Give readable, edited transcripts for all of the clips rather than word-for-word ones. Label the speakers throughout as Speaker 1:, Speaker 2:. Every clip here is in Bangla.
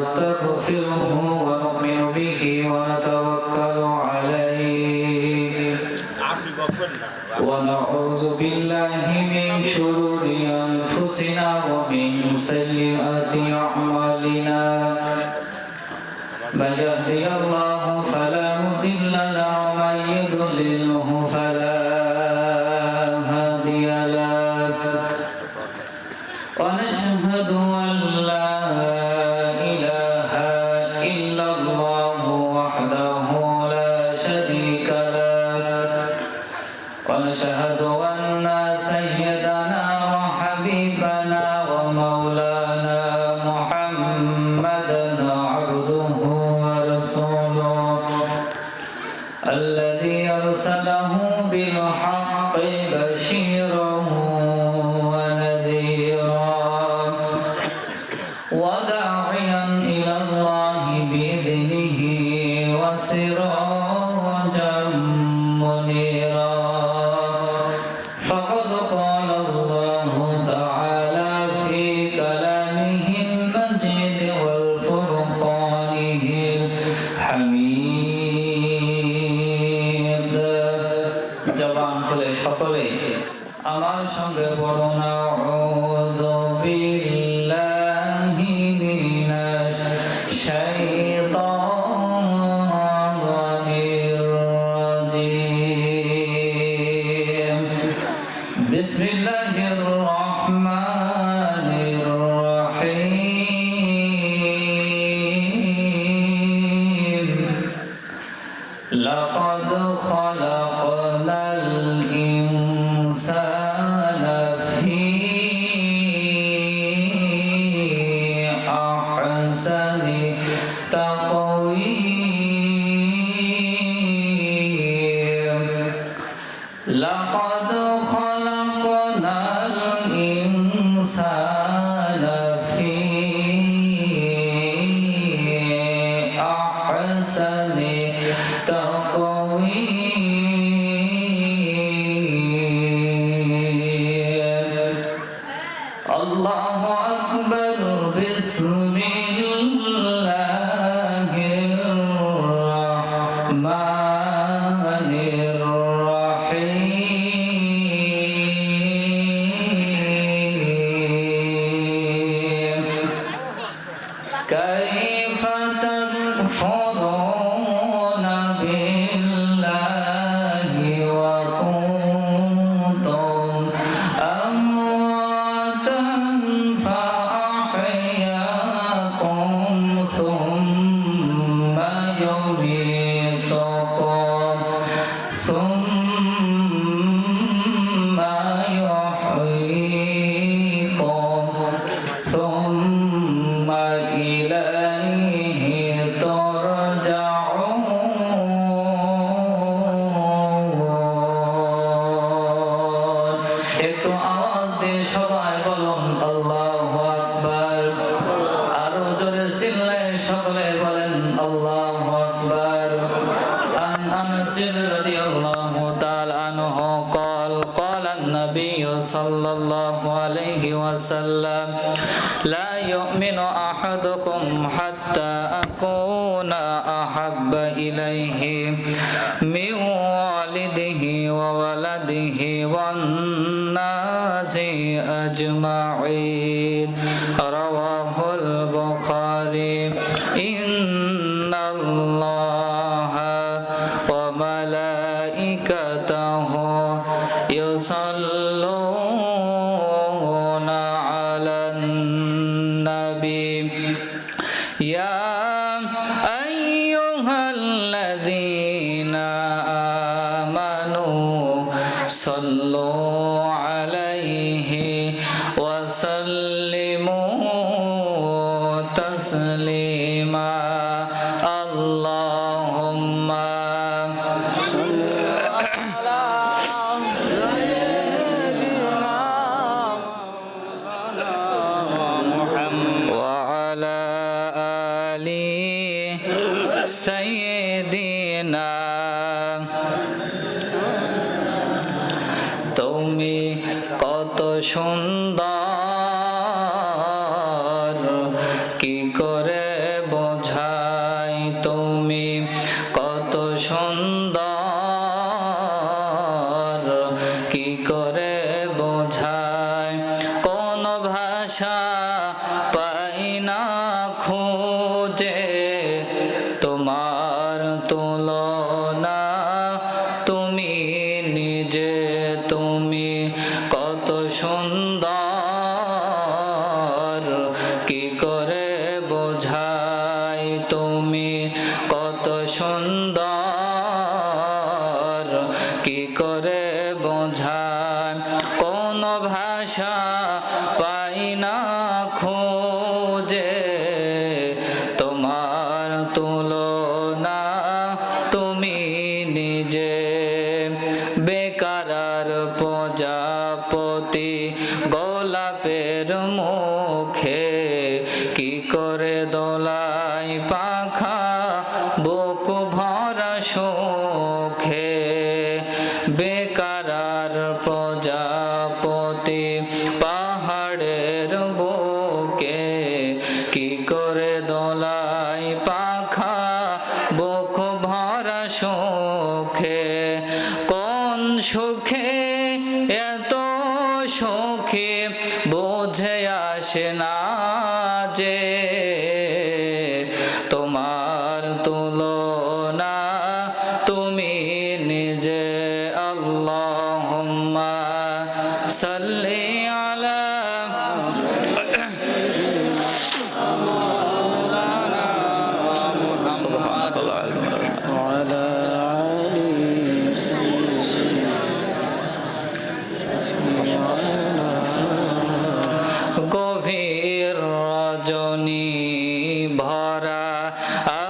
Speaker 1: ونستغفره ونؤمن به ونتوكل عليه ونعوذ بالله من شرور أنفسنا ومن سيئات أعمالنا من يهدي الله فلا مضل له ومن يضلله فلا هادي له ونشهد أن لا إله إلا الله وحده لا شريك له ونشهد أن سيدنا وحبيبنا ومولانا محمدا عبده ورسوله الذي أرسله بالحق بشيرا ونذيرا وداعيا إلى الله بإذنه وسراجا منيرا فقد قال الله تعالى في كلامه المجيد والفرقانه الحميد জবান খুলে সকলে আমার সঙ্গে পড়ুন আউযু বিল্লাহি মিনাশ শাইতানির রাজিম বিসমিল্লাহির রহমানির রহিম লাকাদ খালাকনাল ইনসানা ফি আহসানি তাকওয়িম লাকাদ খালাকনাল ইনসানা ফি আহসানি আল্লাহু আকবার বিসমিল্লাহির রহমানির রহিম কাইফা তাকফুরুনা বিল্লাহি ওয়া কুনতুম আমওয়াতান فأحياكم ثم يميتكم ثم يحييكم ثم إليه ترجعون একটু আওয়াজ দিয়ে সবাই বলুন আল্লাহু আকবার আরো জোরে চিল্লায় সকলে বলেন আল্লাহু আকবার আন আনাস রাদিয়াল্লাহু তাআলা আনহু قال قال النبي صلى الله عليه وسلم لا يؤمن أحدكم حتى أكون أحب إليه من والده وولده والناس أجمعين رواه البخاري إن الله وملائكته يصلون على النبي يا أيها الذين آمنوا صلوا عليه وسلموا تسليما اللهم صل على سيدنا محمد وعلى آل سيدنا তুমি কত সুন্দর কি করে খোঁজে তোমার তুলনা তুমি নিজে তুমি কত সুন্দর কি করে বোঝাই তুমি কত সুন্দর কি করে বোঝাই কোন ভাষা পাই না খোঁজে তোমার তুলনা তুমি নিজে বেকারার প্রজাপতি গোলাপের মুখে কি করে দোলাই পাখা বুক ভরা সুখে বেকারার প্রজাপতি পাহাড়ের বুকে কি করে দোলাই পাখা বুক ভরা সুখে কোন সুখে এত সুখে বুঝে আসে না যে তোমার তুলনা তুমি নিজে আল্লাহুম্মা সাল্লি আলা গভীর রজনী ভরা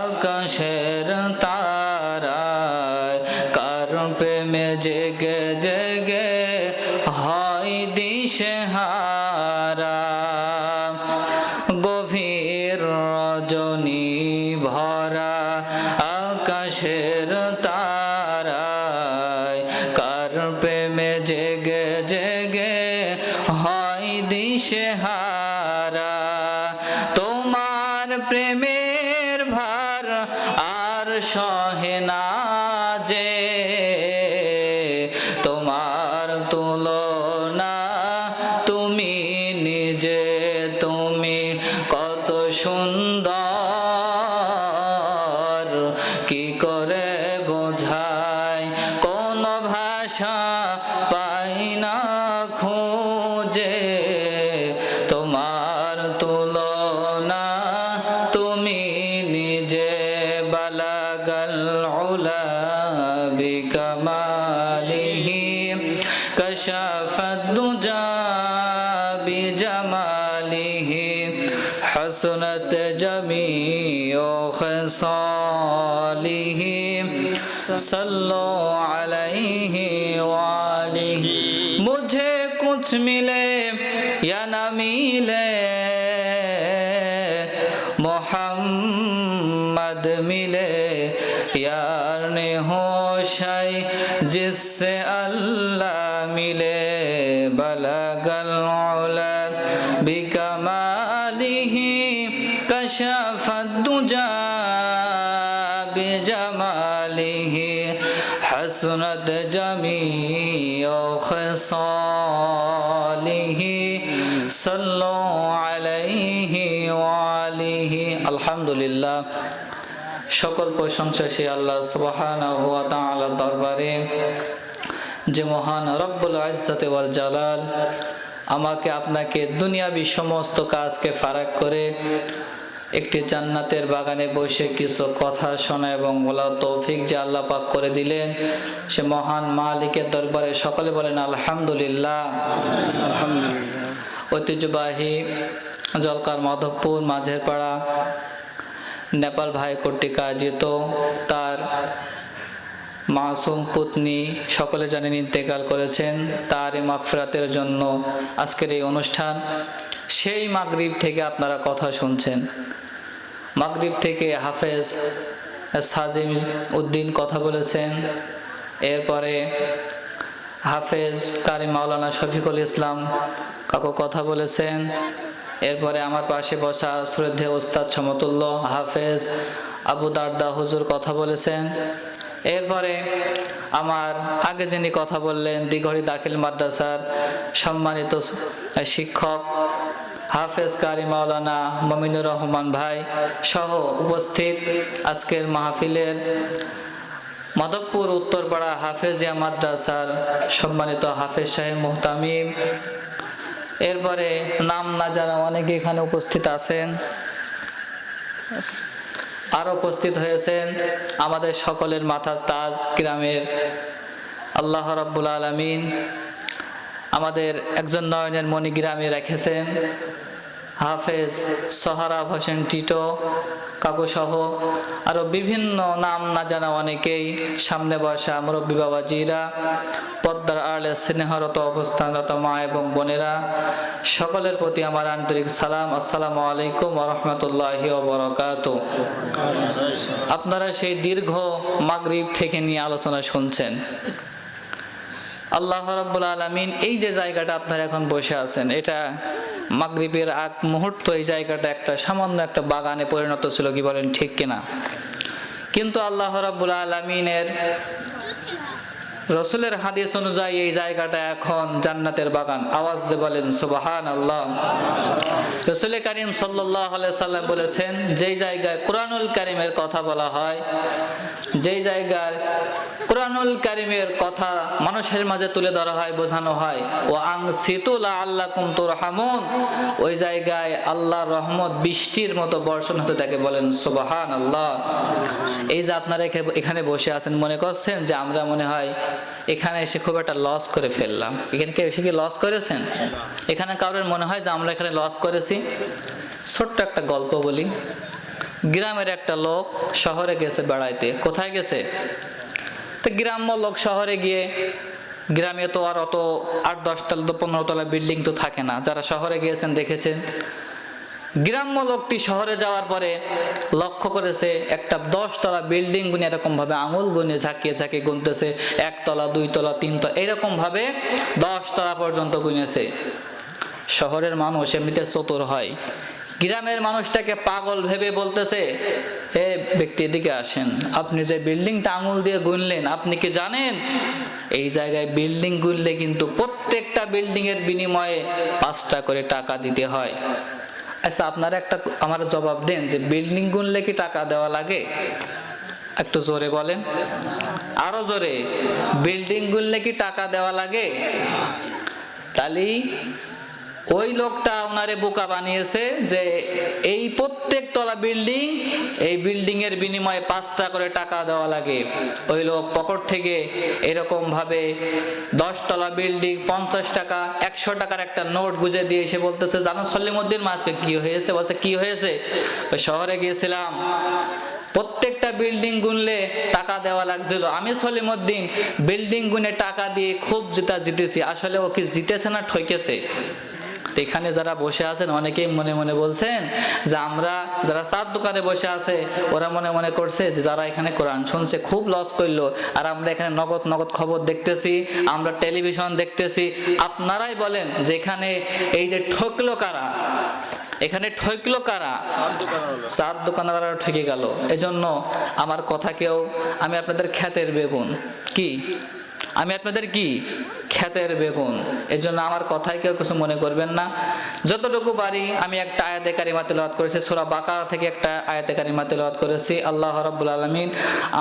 Speaker 1: আকাশের তারায় কার প্রেমে জেগে জেগে হয় দিশেহারা গভীর রজনী ভরা আকাশের তারায় কার প্রেমে জেগে জেগে হয় দিশেহারা তোমার প্রেমের ভার আর সহে না যে তোমার তুলনা তুমি নিজে তুমি কত সুন্দর কি করে বোঝাই কোন ভাষা পাই না খোঁজে তোমার তুলনা তুমি নিজে বালাগাল উলা বিকামালিহি কাশাফাদ দুজা বিজামালিহি হাসনাত জামিউ খিসালিহি सल्लो अलैहि वालिहि मुझे कुछ मिले या न मिले मोहम्मद मिले यार ने होशाई जिससे अल्लाह मिले बलगल उला बिकमालिहि कशफद दुजा बिजमालिहि हसनत जमीउ खिसालिहि सल्लु अलैहि वालिहि আলহামদুলিল্লাহ সকল প্রশংসা সেই আল্লাহ সুবহানাহু ওয়া তাআলার দরবারে যে মহান রব্বুল ইজ্জতি ওয়াল জালাল আমাকে আপনাকে দুনিয়াবি সমস্ত কাজকে ফারাক করে একটি জান্নাতের বাগানে বসে কিছু কথা শোনা এবং বলা তৌফিক যে আল্লাহ পাক করে দিলেন সে মহান মালিকের দরবারে সকলে বলেন আলহামদুলিল্লাহ। আলহামদুলিল্লাহ। ঐতিহ্যবাহী জলকার মাধবপুর মাঝের পাড়া নেপাল ভাই কর্তৃক আয়োজিত তার মাসুম পুতনি সকলে জানেন ইন্তেকাল করেছেন, তার মাগফিরাতের জন্য আজকের এই অনুষ্ঠান। সেই মাগরিব থেকে আপনারা কথা শুনছেন, মাগরিব থেকে হাফেজ সাজিম উদ্দিন কথা বলেছেন, এরপরে হাফেজ কারি মাওলানা শফিকুল ইসলাম কাকু কথা বলেছেন, এরপরে আমার পাশে বসা শ্রদ্ধেয় ওস্তাদ সমতুল্য হাফেজ আবু দারদা হুজুর কথা বলেছেন, এরপরে আমার আগে যিনি কথা বললেন দিঘড়ি দাখিল মাদ্রাসার সম্মানিত শিক্ষক হাফেজ কারি মাওলানা মমিনুর রহমান ভাই সহ উপস্থিত আজকের মাহফিলের মাধবপুর উত্তরপাড়া হাফেজিয়া মাদ্রাসার সম্মানিত হাফেজ সাহেব মুহতামিম, এরপরে নাম না জানা অনেকে এখানে উপস্থিত আছেন, আর উপস্থিত হয়েছেন আমাদের সকলের মাথার তাজ গ্রামের আল্লাহ রাব্বুল আলামিন আমাদের একজন নয়নের মণি গ্রামে রেখেছেন হাফেজ সোহরাব হোসেন টিটো কাকু সহ আরো বিভিন্ন নাম না জানা অনেকেই, সামনে বসা মুরব্বী বাবাজিরা, পদ্মার আড়ালে স্নেহরত অবস্থানরত মা এবং বোনেরা, সকলের প্রতি আমার আন্তরিক সালাম। আসসালামু আলাইকুম ওয়া রাহমাতুল্লাহি ওয়া বারাকাতুহু। আপনারা সেই দীর্ঘ মাগরিব থেকে নিয়ে আলোচনা শুনছেন। আল্লাহ রাব্বুল আলামিন এই যে জায়গাটা আপনারা এখন বসে আছেন, এটা মাগরিবের আগ মুহূর্ত এই জায়গাটা একটা সামান্য একটা বাগানে পরিণত ছিল, কি বলেন ঠিক কিনা? কিন্তু আল্লাহ রাব্বুল আলামিনের রসুলের হাদিস অনুযায়ী এই জায়গাটা এখন জান্নাতের বাগান। আওয়াজ দিয়ে বলেন সুবহানাল্লাহ। রসুল কারীম সাল্লাল্লাহু আলাইহি সাল্লাম বলেছেন, যেই জায়গায় কুরআনুল কারীমের কথা বলা হয়, যেই জায়গায় কুরআনুল কারীমের কথা মানুষের মাঝে তুলে ধরা হয়, বোঝানো হয়, ওয়া আনসিতু লাআল্লাকুম তুরহামুন, ওই জায়গায় আল্লাহর রহমত বৃষ্টির মতো বর্ষণ হতে থাকে। বলেন সুবহানাল্লাহ। এই যে আপনারা এখানে বসে আছেন, মনে করছেন যে আমরা মনে হয় এখানে এসে খুব একটা লস করে ফেললাম। এখানে কেউ এসে কি লস করেছেন? এখানে কারোর মনে হয় যে আমরা এখানে লস করেছি? ছোট্ট একটা গল্প বলি। গ্রামের একটা লোক শহরে গেছে বেড়াইতে। কোথায় গেছে? তো গ্রাম্য লোক শহরে গিয়ে, গ্রামে তো আর অত 8-10 তলা 15 তলা বিল্ডিং তো থাকে না, যারা শহরে গিয়েছেন দেখেছেন। গ্রাম্য লোকটি শহরে যাওয়ার পরে লক্ষ্য করেছে একটা 10 তলা বিল্ডিং গুনে এরকম ভাবে আঙুল গুনে ঝাঁকিয়ে ঝাঁকিয়ে গুনতেছে, 1 তলা 2 তলা 3 তলা এরকম ভাবে 10 তলা পর্যন্ত গুনেছে। শহরের মানুষ এমনিতে চতুর হয়, গ্রামের মানুষটাকে পাগল ভেবে বলতেছে, হে ব্যক্তি এদিকে আসেন, আপনি যে বিল্ডিংটা আঙুল দিয়ে গুনলেন, আপনি কি জানেন এই জায়গায় বিল্ডিং গুনলে কিন্তু প্রত্যেকটা বিল্ডিং এর বিনিময়ে 5টা করে টাকা দিতে হয়। আচ্ছা, আপনারা একটা আমার জবাব দেন যে বিল্ডিং গুনলে কি টাকা দেওয়া লাগে? একটু জোরে বলেন, আরো জোরে। বিল্ডিং গুনলে কি টাকা দেওয়া লাগে? তাহলে ওই লোকটা ওনারে বোকা বানিয়েছে যে এই প্রত্যেক তলা বিল্ডিং, এই বিল্ডিং এর বিনিময়ে 5টা করে টাকা দেওয়া লাগে। ওই লোক পকেট থেকে এরকম ভাবে 10 তলা বিল্ডিং 50 টাকা 100 টাকার একটা নোট গুজে দিয়ে এসে বলতেছে, জানো সলিমউদ্দিন মাসকে কি হয়েছে? বলছে কি হয়েছে? ওই শহরে গিয়েছিলাম, প্রত্যেকটা বিল্ডিং গুনলে টাকা দেওয়া লাগছিল, আমি সলিমউদ্দিন বিল্ডিং গুনে টাকা দিয়ে খুব জিতেছি। আসলে ও কি জিতেছে না ঠকেছে? এখানে যারা বসে আছেন অনেকেই মনে মনে বলছেন যে আমরা যারা চার দোকানে বসে আছে ওরা মনে মনে করছে যে যারা এখানে কোরআন শুনছে খুব লস করলো, আর আমরা এখানে নগদ নগদ খবর দেখতেছি, আমরা টেলিভিশন দেখতেছি। আপনারাই বলেন যে এখানে এই যে ঠকলো কারা? এখানে ঠকলো কারা? চার দোকানদাররা ঠকে গেল। এজন্য আমার কথা কেউ, আমি আপনাদের ক্ষেতের বেগুন কি, আমি আপনাদের কি ক্ষেতের বেগুন, এজন্য আমার কথাই কেউ কিছু মনে করবেন না। যতটুকু পারি আমি একটা আয়াতে কারিমা তেলাওয়াত করেছি, সূরা বাকারা থেকে একটা আয়াতে কারিমা তেলাওয়াত করেছি। আল্লাহ রাব্বুল আলামিন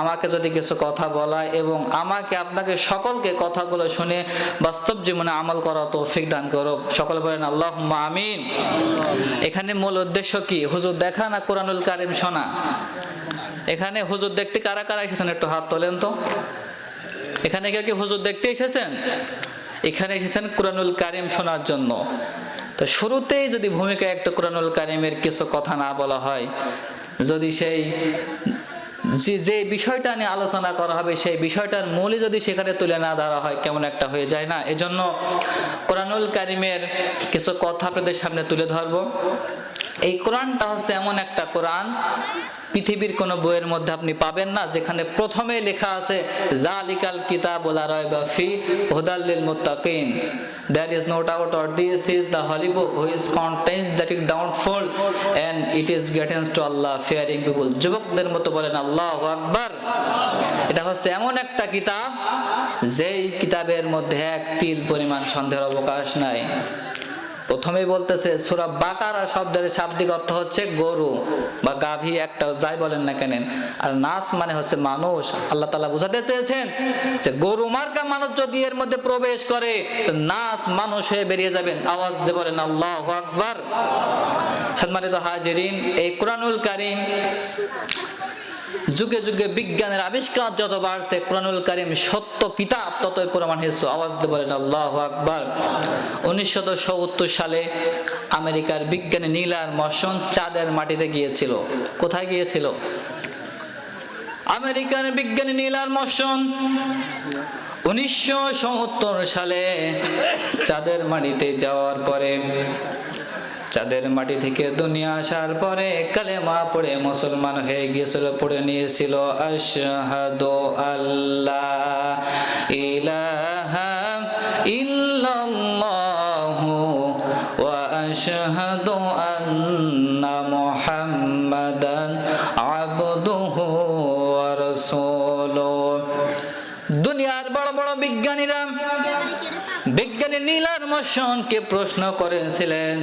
Speaker 1: আমাকে যদি কিছু কথা বলায় এবং আমাকে আপনাকে সকলকে কথাগুলো শুনে বাস্তব জীবনে আমল করার তৌফিক দান করুক। সকলে বলেন আল্লাহুম্মা আমিন। এখানে মূল উদ্দেশ্য কি? হুজুর দেখা না কোরআনুল কারীম শোনা? এখানে হুজুর দেখতে কারা কারা এসেছেন একটু হাত তোলেন তো। এখানে কেউ কি হুজুর দেখতে এসেছেন? এখানে এসেছেন কোরআনুল কারীম শোনার জন্য। তো শুরুতেই যদি ভূমিকা একটু কোরআনুল কারীমের কিছু কথা না বলা হয়, যদি সেই যে বিষয়টা নিয়ে আলোচনা করা হবে সেই বিষয়টার মূলই যদি সেখানে তুলে না ধরা হয়, কেমন একটা হয়ে যায় না? এজন্য কোরআনুল কারীমের কিছু কথা আপনাদের সামনে তুলে ধরবো। এই কোরআনটা হচ্ছে এমন একটা কোরআন, পৃথিবীর কোন বইয়ের মধ্যে আপনি পাবেন না যেখানে প্রথমে লেখা আছে জালিকাল কিতাবু লা রাইবা ফি হুদাল লিল মুত্তাকিন, there is no doubt or this is the holy book which contains that is doubtful and it is guidance to Allah fearing people। যুবকদের মতো বলেন আল্লাহু আকবার। এটা হচ্ছে এমন একটা কিতাব যেই কিতাবের মধ্যে এক তিল পরিমাণ সন্দেহের অবকাশ নাই। প্রথমেই বলতেছে সূরা বাকারা শব্দের শাব্দিক অর্থ হচ্ছে গরু বা গাভী, একটা যাই বলেন না কেন। আর নাস মানে হচ্ছে মানুষ। আল্লাহ তাআলা বোঝাতে চেয়েছেন যে গরু মার্কা মানুষ যদি এর মধ্যে প্রবেশ করে তো নাস মানুষ হয়ে বেরিয়ে যাবেন। আওয়াজ দিয়ে বলেন আল্লাহু আকবার। সম্মানিত হাজিরিন, এই কোরআনুল কারীম যুগে যুগে বিজ্ঞানের আবিষ্কার যত বাড়ছে, কোরআনুল কারীম সত্য কিতাব ততই প্রমাণ হয়েছে। আওয়াজ দিয়ে বলেন আল্লাহু আকবার। 1970 সালে আমেরিকার বিজ্ঞানী নীল আর্মস্ট্রং চাঁদের মাটিতে গিয়েছিল। কোথায় গিয়েছিল? আমেরিকার বিজ্ঞানী নীল আর্মস্ট্রং 1970 সালে চাঁদের মাটিতে যাওয়ার পরে, চাঁদের মাটি থেকে দুনিয়া আসার পরে কালেমা পড়ে মুসলমান হয়ে গিয়েছিল, পড়ে নিয়েছিল আশহাদু আল্লা ইলাহা ইল্লাল্লাহু ওয়া আশহাদু আন্না মুহাম্মাদান আবদুহু ওয়া রাসূলুহু। দুনিয়ার বড় বড় বিজ্ঞানীরা বিজ্ঞানী নীল আর্মস্ট্রংকে প্রশ্ন করেছিলেন,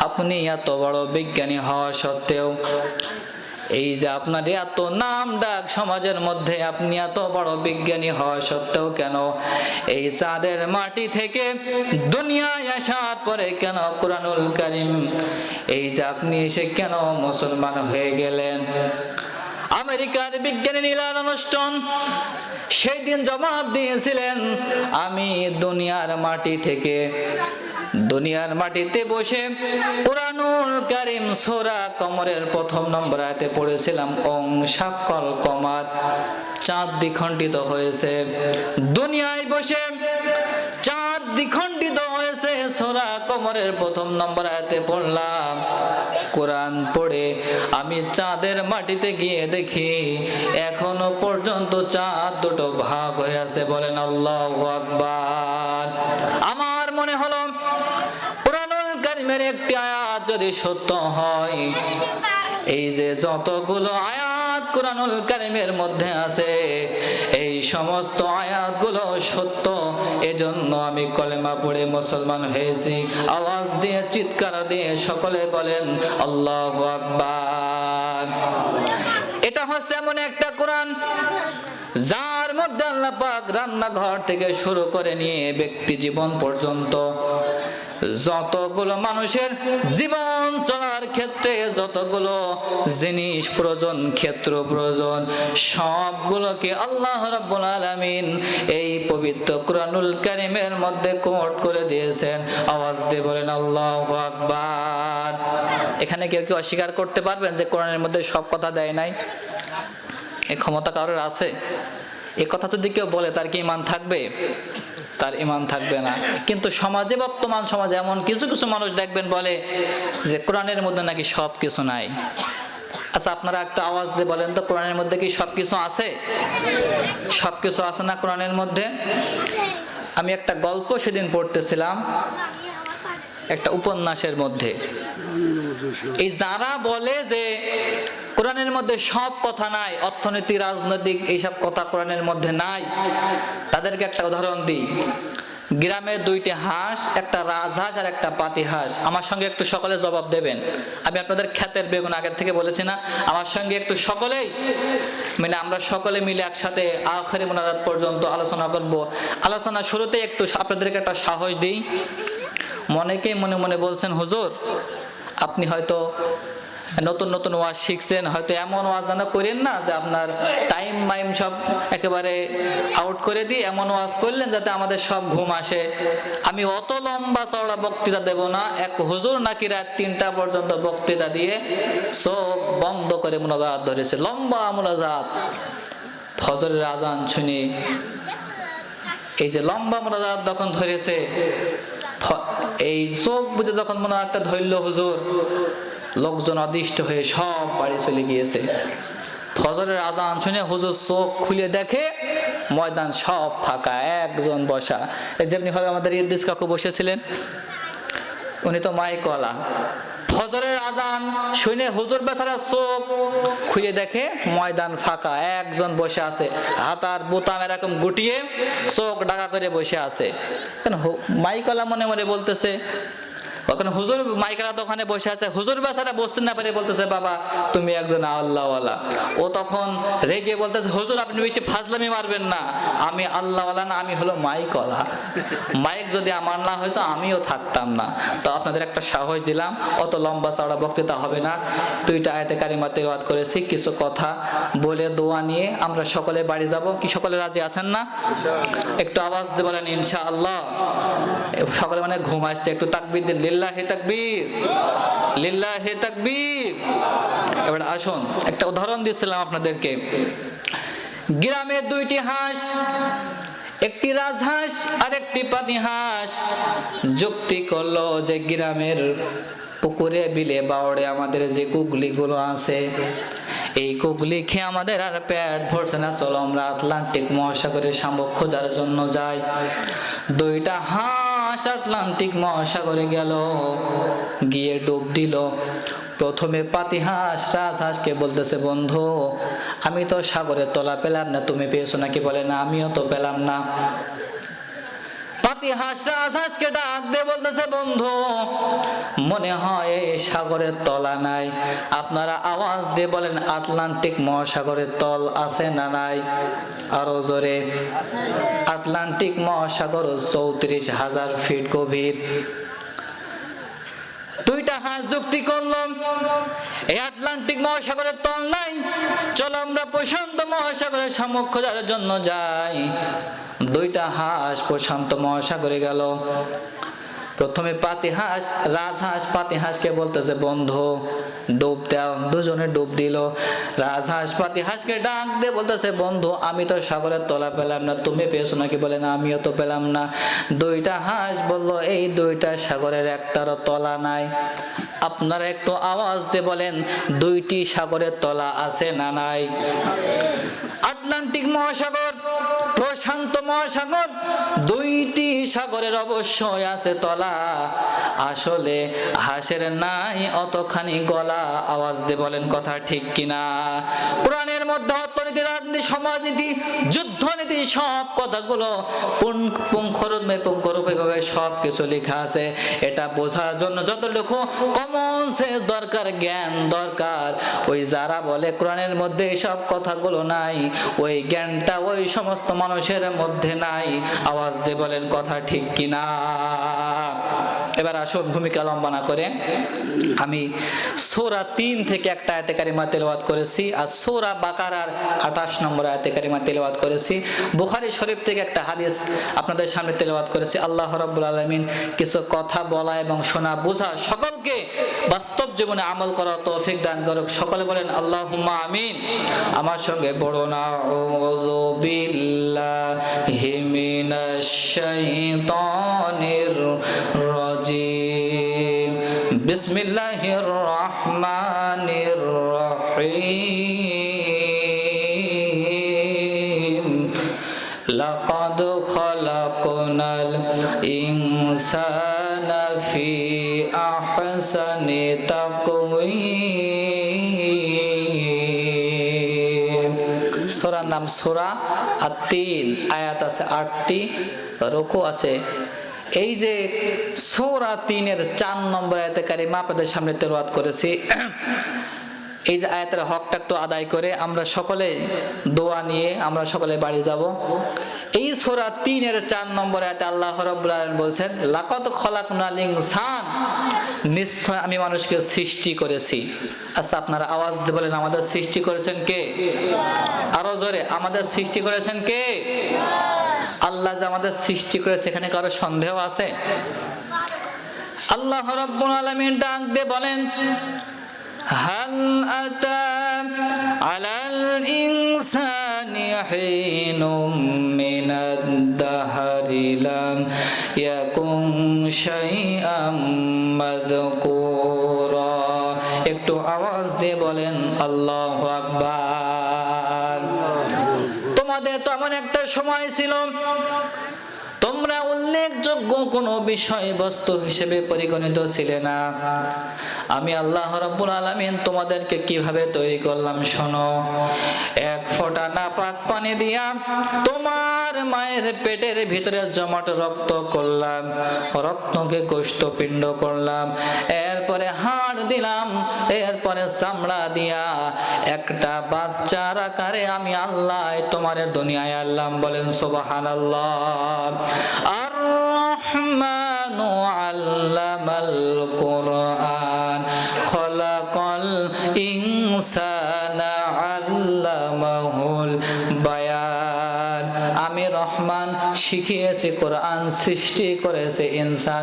Speaker 1: আপনি এত বড় বিজ্ঞানী হওয়া সত্ত্বেও, এই যে আপনার এত নাম ডাক সমাজের মধ্যে, আপনি এত বড় বিজ্ঞানী হওয়া সত্ত্বেও কেন এই চাঁদের মাটি থেকে দুনিয়ায় আসার পরে কেন কোরআনুল কারীম, এই যে আপনি এসে কেন মুসলমান হয়ে গেলেন? আমেরিকার বিজ্ঞানী নীল আর্মস্ট্রং সেই দিন জবাব দিয়েছিলেন, আমি দুনিয়ার মাটি থেকে, দুনিয়ার মাটিতে বসে কুরআনুল কারীম সূরা কমরের 1 নম্বর আয়াতে পড়েছিলাম, ওং শাক্কাল কমার, চাঁদ দ্বিখণ্ডিত হয়েছে। দুনিয়ায় বসে চাঁদ দ্বিখণ্ডিত হয়েছে, সূরা কমরের 1 নম্বর আয়াতে পড়লাম। কোরআন পড়ে আমি চাঁদের মাটিতে গিয়ে দেখি এখনো পর্যন্ত চাঁদ দুটো ভাগ হয়ে আছে। বলেন আল্লাহু আকবার। আমার মনে হলো কোরআনুল কারীমের একটি আয়াত যদি সত্য হয়, এই যে যতগুলো আয়াত কোরআনুল কারীমের মধ্যে আছে এই সমস্ত আয়াতগুলো সত্য, এজন্য আমি কলেমা পড়ে মুসলমান হয়েছি। আওয়াজ দিয়ে চিৎকার দিয়ে সকলে বলেন আল্লাহু আকবার। এটা হচ্ছে এমন একটা কোরআন যার মধ্যে আল্লাহ পাক রান্নাঘর থেকে শুরু করে নিয়ে ব্যক্তি জীবন পর্যন্ত যতগুলো মানুষের জীবন চলার ক্ষেত্রে যতগুলো জিনিস প্রয়োজন, ক্ষেত্র প্রয়োজন, সবগুলোকে আল্লাহ রাব্বুল আলামিন এই পবিত্র কোরআনুল কারীমের মধ্যে কোট করে দিয়েছেন। আওয়াজ দিয়ে বলেন আল্লাহু আকবার। এখানে কেউ কি অস্বীকার করতে পারবেন যে কোরআনের মধ্যে সব কথা দেয় নাই? এই ক্ষমতা কারোর আছে? এই কথা যদি কেউ বলে তার কি ঈমান থাকবে? তার ঈমান থাকবে না। কিন্তু সমাজে, বর্তমান সমাজে এমন কিছু কিছু মানুষ দেখবেন বলে যে কোরআনের মধ্যে নাকি সব কিছু নাই। আচ্ছা, আপনারা একটা আওয়াজ দিয়ে বলেন তো, কোরআনের মধ্যে কি সব কিছু আছে? সব কিছু আছে না কোরআনের মধ্যে? আমি একটা গল্প সেদিন পড়তেছিলাম একটা উপন্যাসের মধ্যে। এই যারা বলে যে কোরআনের মধ্যে সব কথা নাই, অর্থনীতি, রাজনৈতিক এইসব কথা কোরআনের মধ্যে নাই, তাদেরকে একটা উদাহরণ দিই। গ্রামে 2টি হাঁস, একটা রাজহাঁস আর একটা পাতি হাঁস। আমার সঙ্গে একটু সকলে জবাব দেবেন। আমি আপনাদের ক্ষেতের বেগুন আগের থেকে বলেছি না, আমার সঙ্গে একটু সকলেই, মানে আমরা সকলে মিলে একসাথে আখেরি মুনাজাত পর্যন্ত আলোচনা করব। আলোচনা শুরুতে একটু আপনাদেরকে একটা সাহস দিই। অনেকেই মনে মনে বলছেন, হুজুর আপনি হয়তো নতুন নতুন ওয়াজ শিখছেন, হয়তো এমন ওয়াজ যেন করেন না যে আপনার টাইম মাইম সব একেবারে আউট করে দিয়ে এমন ওয়াজ করলেন যাতে আমাদের সব ঘুম আসে। আমি অত লম্বা চওড়া বক্তৃতা দেব না। এক হুজুর নাকি রাত 3টা পর্যন্ত বক্তৃতা দিয়ে চোখ বন্ধ করে মুনাজাত ধরেছে, লম্বা মুনাজাত। ফজরের আজান শুনে এই যে লম্বা মুনাজাত যখন ধরেছে, এই চোখ বুঝে যখন মুনাজাতটা ধরল হুজুর, লোকজন অদৃষ্ট হয়ে সব বাড়ি চলে গিয়েছে। ফজরের আজান শুনে হুজুর চোখ খুলে দেখে ময়দান সব ফাঁকা, একজন বসা। যেমনি ভাবে আমাদের ইদ্রিস কাকু বসেছিলেন, উনি তো মাইকওয়ালা। ফজরের আজান শুনে হুজুর বেচারা চোখ খুলে দেখে ময়দান ফাঁকা, একজন বসে আছে, হাতার বোতাম এরকম গুটিয়ে চোখ ঢাকা করে বসে আছে। মাইকলা মনে মনে বলতেছে, ওখানে হুজুর মাইকলা তো ওখানে বসে আছে, হুজুর বেচারা বসতে না পারে বলতেছে, বাবা তুমি একজন আল্লাহওয়ালা। ও তখন রেগে বলতেছে, হুজুর আপনি বেশি ফাজলামি মারবেন না, আমি আল্লাহওয়ালা না, আমি হলো মাইকলা। মাইক যদি আমার না হয়তো আমিও থাকতাম না। তো আপনাদের একটা সাহস দিলাম, অত লম্বা চওড়া বক্তৃতা হবে না, 2টা আয়াতে কারিমা তেলাওয়াত করেছি, কিছু কথা বলে দোয়া নিয়ে আমরা সকলে বাড়ি যাব। কি সকলে রাজি আছেন না? একটু আওয়াজ দিয়ে বলেন ইনশাআল্লাহ। সকলে মানে ঘুম আসছে, একটু তাকবীর দিন, লিল্লাহি তাকবীর, লিল্লাহি তাকবীর। এবার আসুন, একটা উদাহরণ দিয়েছিলাম আপনাদেরকে। গ্রামে 2টি হাঁস, একটি রাজহাঁস আর একটি পাতি হাঁস যুক্তি করলো যে গ্রামের পুকুরে বিলে বাওড়ে আমাদের যে কুগলিগুলো আছে, এই কুগলি খেয়ে আমাদের আর পেট ভরছে না, চলো আমরা আটলান্টিক মহাসাগরে শামুক খোঁজার জন্য যাই। 2টা হাঁস আটলান্টিক মহাসাগরে গেল, গিয়ে ডুব দিল। প্রথমে পাতি হাঁস রাজহাঁসকে বলতেছে, বন্ধু আমি তো সাগরের তলা পেলাম না, তুমি পেয়েছো নাকি? বলে না, আমিও তো পেলাম না। পাতি হাঁস রাজহাঁসকে ডাক দিয়ে বলতেছে, বন্ধু মনে হয় সাগরের তলা নাই, আপনারা আওয়াজ দিয়ে বলেন আটলান্টিক মহাসাগরের তল আছে না নাই? আরো জোরে। আটলান্টিক মহাসাগর 34,000 ফিট গভীর। 2টা হাঁস যুক্তি করলাম, এই আটলান্টিক মহাসাগরের তল নাই, চলো আমরা প্রশান্ত মহাসাগরের শামুক খোঁজার জন্য যাই। 2টা হাঁস প্রশান্ত মহাসাগরে গেল। প্রথমে পাতি হাঁস রাজহাঁস পাতি হাঁসকে বলতেছে, বন্ধু ডুব দাও। দুজনে ডুব দিল। রাজহাঁস পাতি হাঁসকে ডাক দিয়ে বলতেছে, বন্ধু আমি তো সাগরের তলা পেলাম না, তুমি পেয়েছো নাকি? বলে না, আমিও তো পেলাম না। 2টা হাঁস বলল, এই 2টা সাগরের একটারও তলা নাই। আপনারা একটু আওয়াজ দিয়ে বলেন 2টি সাগরের তলা আছে না নাই? আটলান্টিক মহাসাগর, প্রশান্ত মহাসাগর, 2টি সাগরের অবশ্যই আছে তলা। আসলে হাঁসের নাই অতখানি গলা। আওয়াজ দিয়ে বলেন কথা ঠিক কিনা? কোরআনের মধ্যে অর্থনীতি, রাজনীতি, সমাজনীতি, যুদ্ধনীতি সব কথাগুলো পুঙ্খানুপুঙ্খভাবে সব কিছু লেখা আছে। এটা বোঝার জন্য যতটুকু কমন সেন্স দরকার, জ্ঞান দরকার, ওই যারা বলে কোরআনের মধ্যে সব কথাগুলো নাই, ওই জ্ঞানটা ওই সমস্ত মানুষের মধ্যে নাই। আওয়াজ দিয়ে বলেন কথা ঠিক কিনা? এবার আসুন, ভূমিকা লম্বা না করে আমি সূরা 3 থেকে একটা আয়াতে কারিমা তেলাওয়াত করেছি, আর সূরা বাকারার 28 নম্বর আয়াতে কারিমা তেলাওয়াত করেছি। বুখারী শরীফ থেকে একটা হাদিস আপনাদের সামনে তেলাওয়াত করেছি। আল্লাহ রাব্বুল আলামিন কিছু কথা বলা এবং শোনা বোঝা সকলকে বাস্তব জীবনে আমল করার তৌফিক দান করুক। সকলে বলেন আল্লাহুম্মা আমিন। আমার সঙ্গে পড়ুন, আউযু বিল্লাহি মিনাশ শাইতানির রাজিম, বিসমিল্লাহির রহমানির রহিম, লাকাদ খালাকনাল ইনসানা ফি আহসানি তাকওয়িম। সূরার নাম সূরা আত-তিন, আয়াত আছে 8টি, রুকু আছে। এই যে সূরা 3-এর 4 নম্বর আয়াতে কারিমা আপনাদের সামনে তেলাওয়াত করেছি। এই যে আয়াতের হকটা একটু আদায় করে আমরা সকলে দোয়া নিয়ে আমরা সকলে বাড়ি যাব। এই সূরা 3-এর 4 নম্বর আয়াতে আল্লাহ রাব্বুল আলামিন বলছেন, লাকাদ খালাকনাল ইনসান, নিশ্চয় আমি মানুষকে সৃষ্টি করেছি। আচ্ছা আপনারা আওয়াজ দিয়ে বলেন, আমাদের সৃষ্টি করেছেন কে? আরো জোরে, আমাদের সৃষ্টি করেছেন কে? আল্লাহ যে আমাদের সৃষ্টি করেছে, এখানে কারো সন্দেহ আছে? আল্লাহ রাব্বুল আলামিন ডাক দিয়ে বলেন, হাল আতা আলাল ইনসানি হিনুম মিনাদ দাহরি লাম ইয়াকুন শাইআম মাযকুরা। একটু আওয়াজ দিয়ে বলেন আল্লাহু আকবার। তোমাদের তো এমন একটা সময় ছিল তোমরা তোমরা উল্লেখযোগ্য কোনো বিষয়বস্তু হিসেবে পরিগণিত ছিলে না। আমি আল্লাহ রাব্বুল আলামিন তোমাদেরকে কিভাবে তৈরি করলাম শোনো। এক ফোঁটা নাপাক পানি দিয়া তোমার মায়ের পেটের ভিতরে জমাট রক্ত করলাম, রত্নকে কোষ্ঠপিণ্ড করলাম, এরপরে হাড় দিলাম, এরপরে চামড়া দিয়া একটা বাচ্চার আকারে আমি আল্লাহ তোমারে দুনিয়ায় আনলাম। বলেন সুবহানাল্লাহ। আর রহমানু আল্লামাল কুরআন খলাকাল ইনসানা আল্লামাহুল বায়ান। আমি রহমান শিখিয়েছি কোরআন, সৃষ্টি করেছে ইনসান।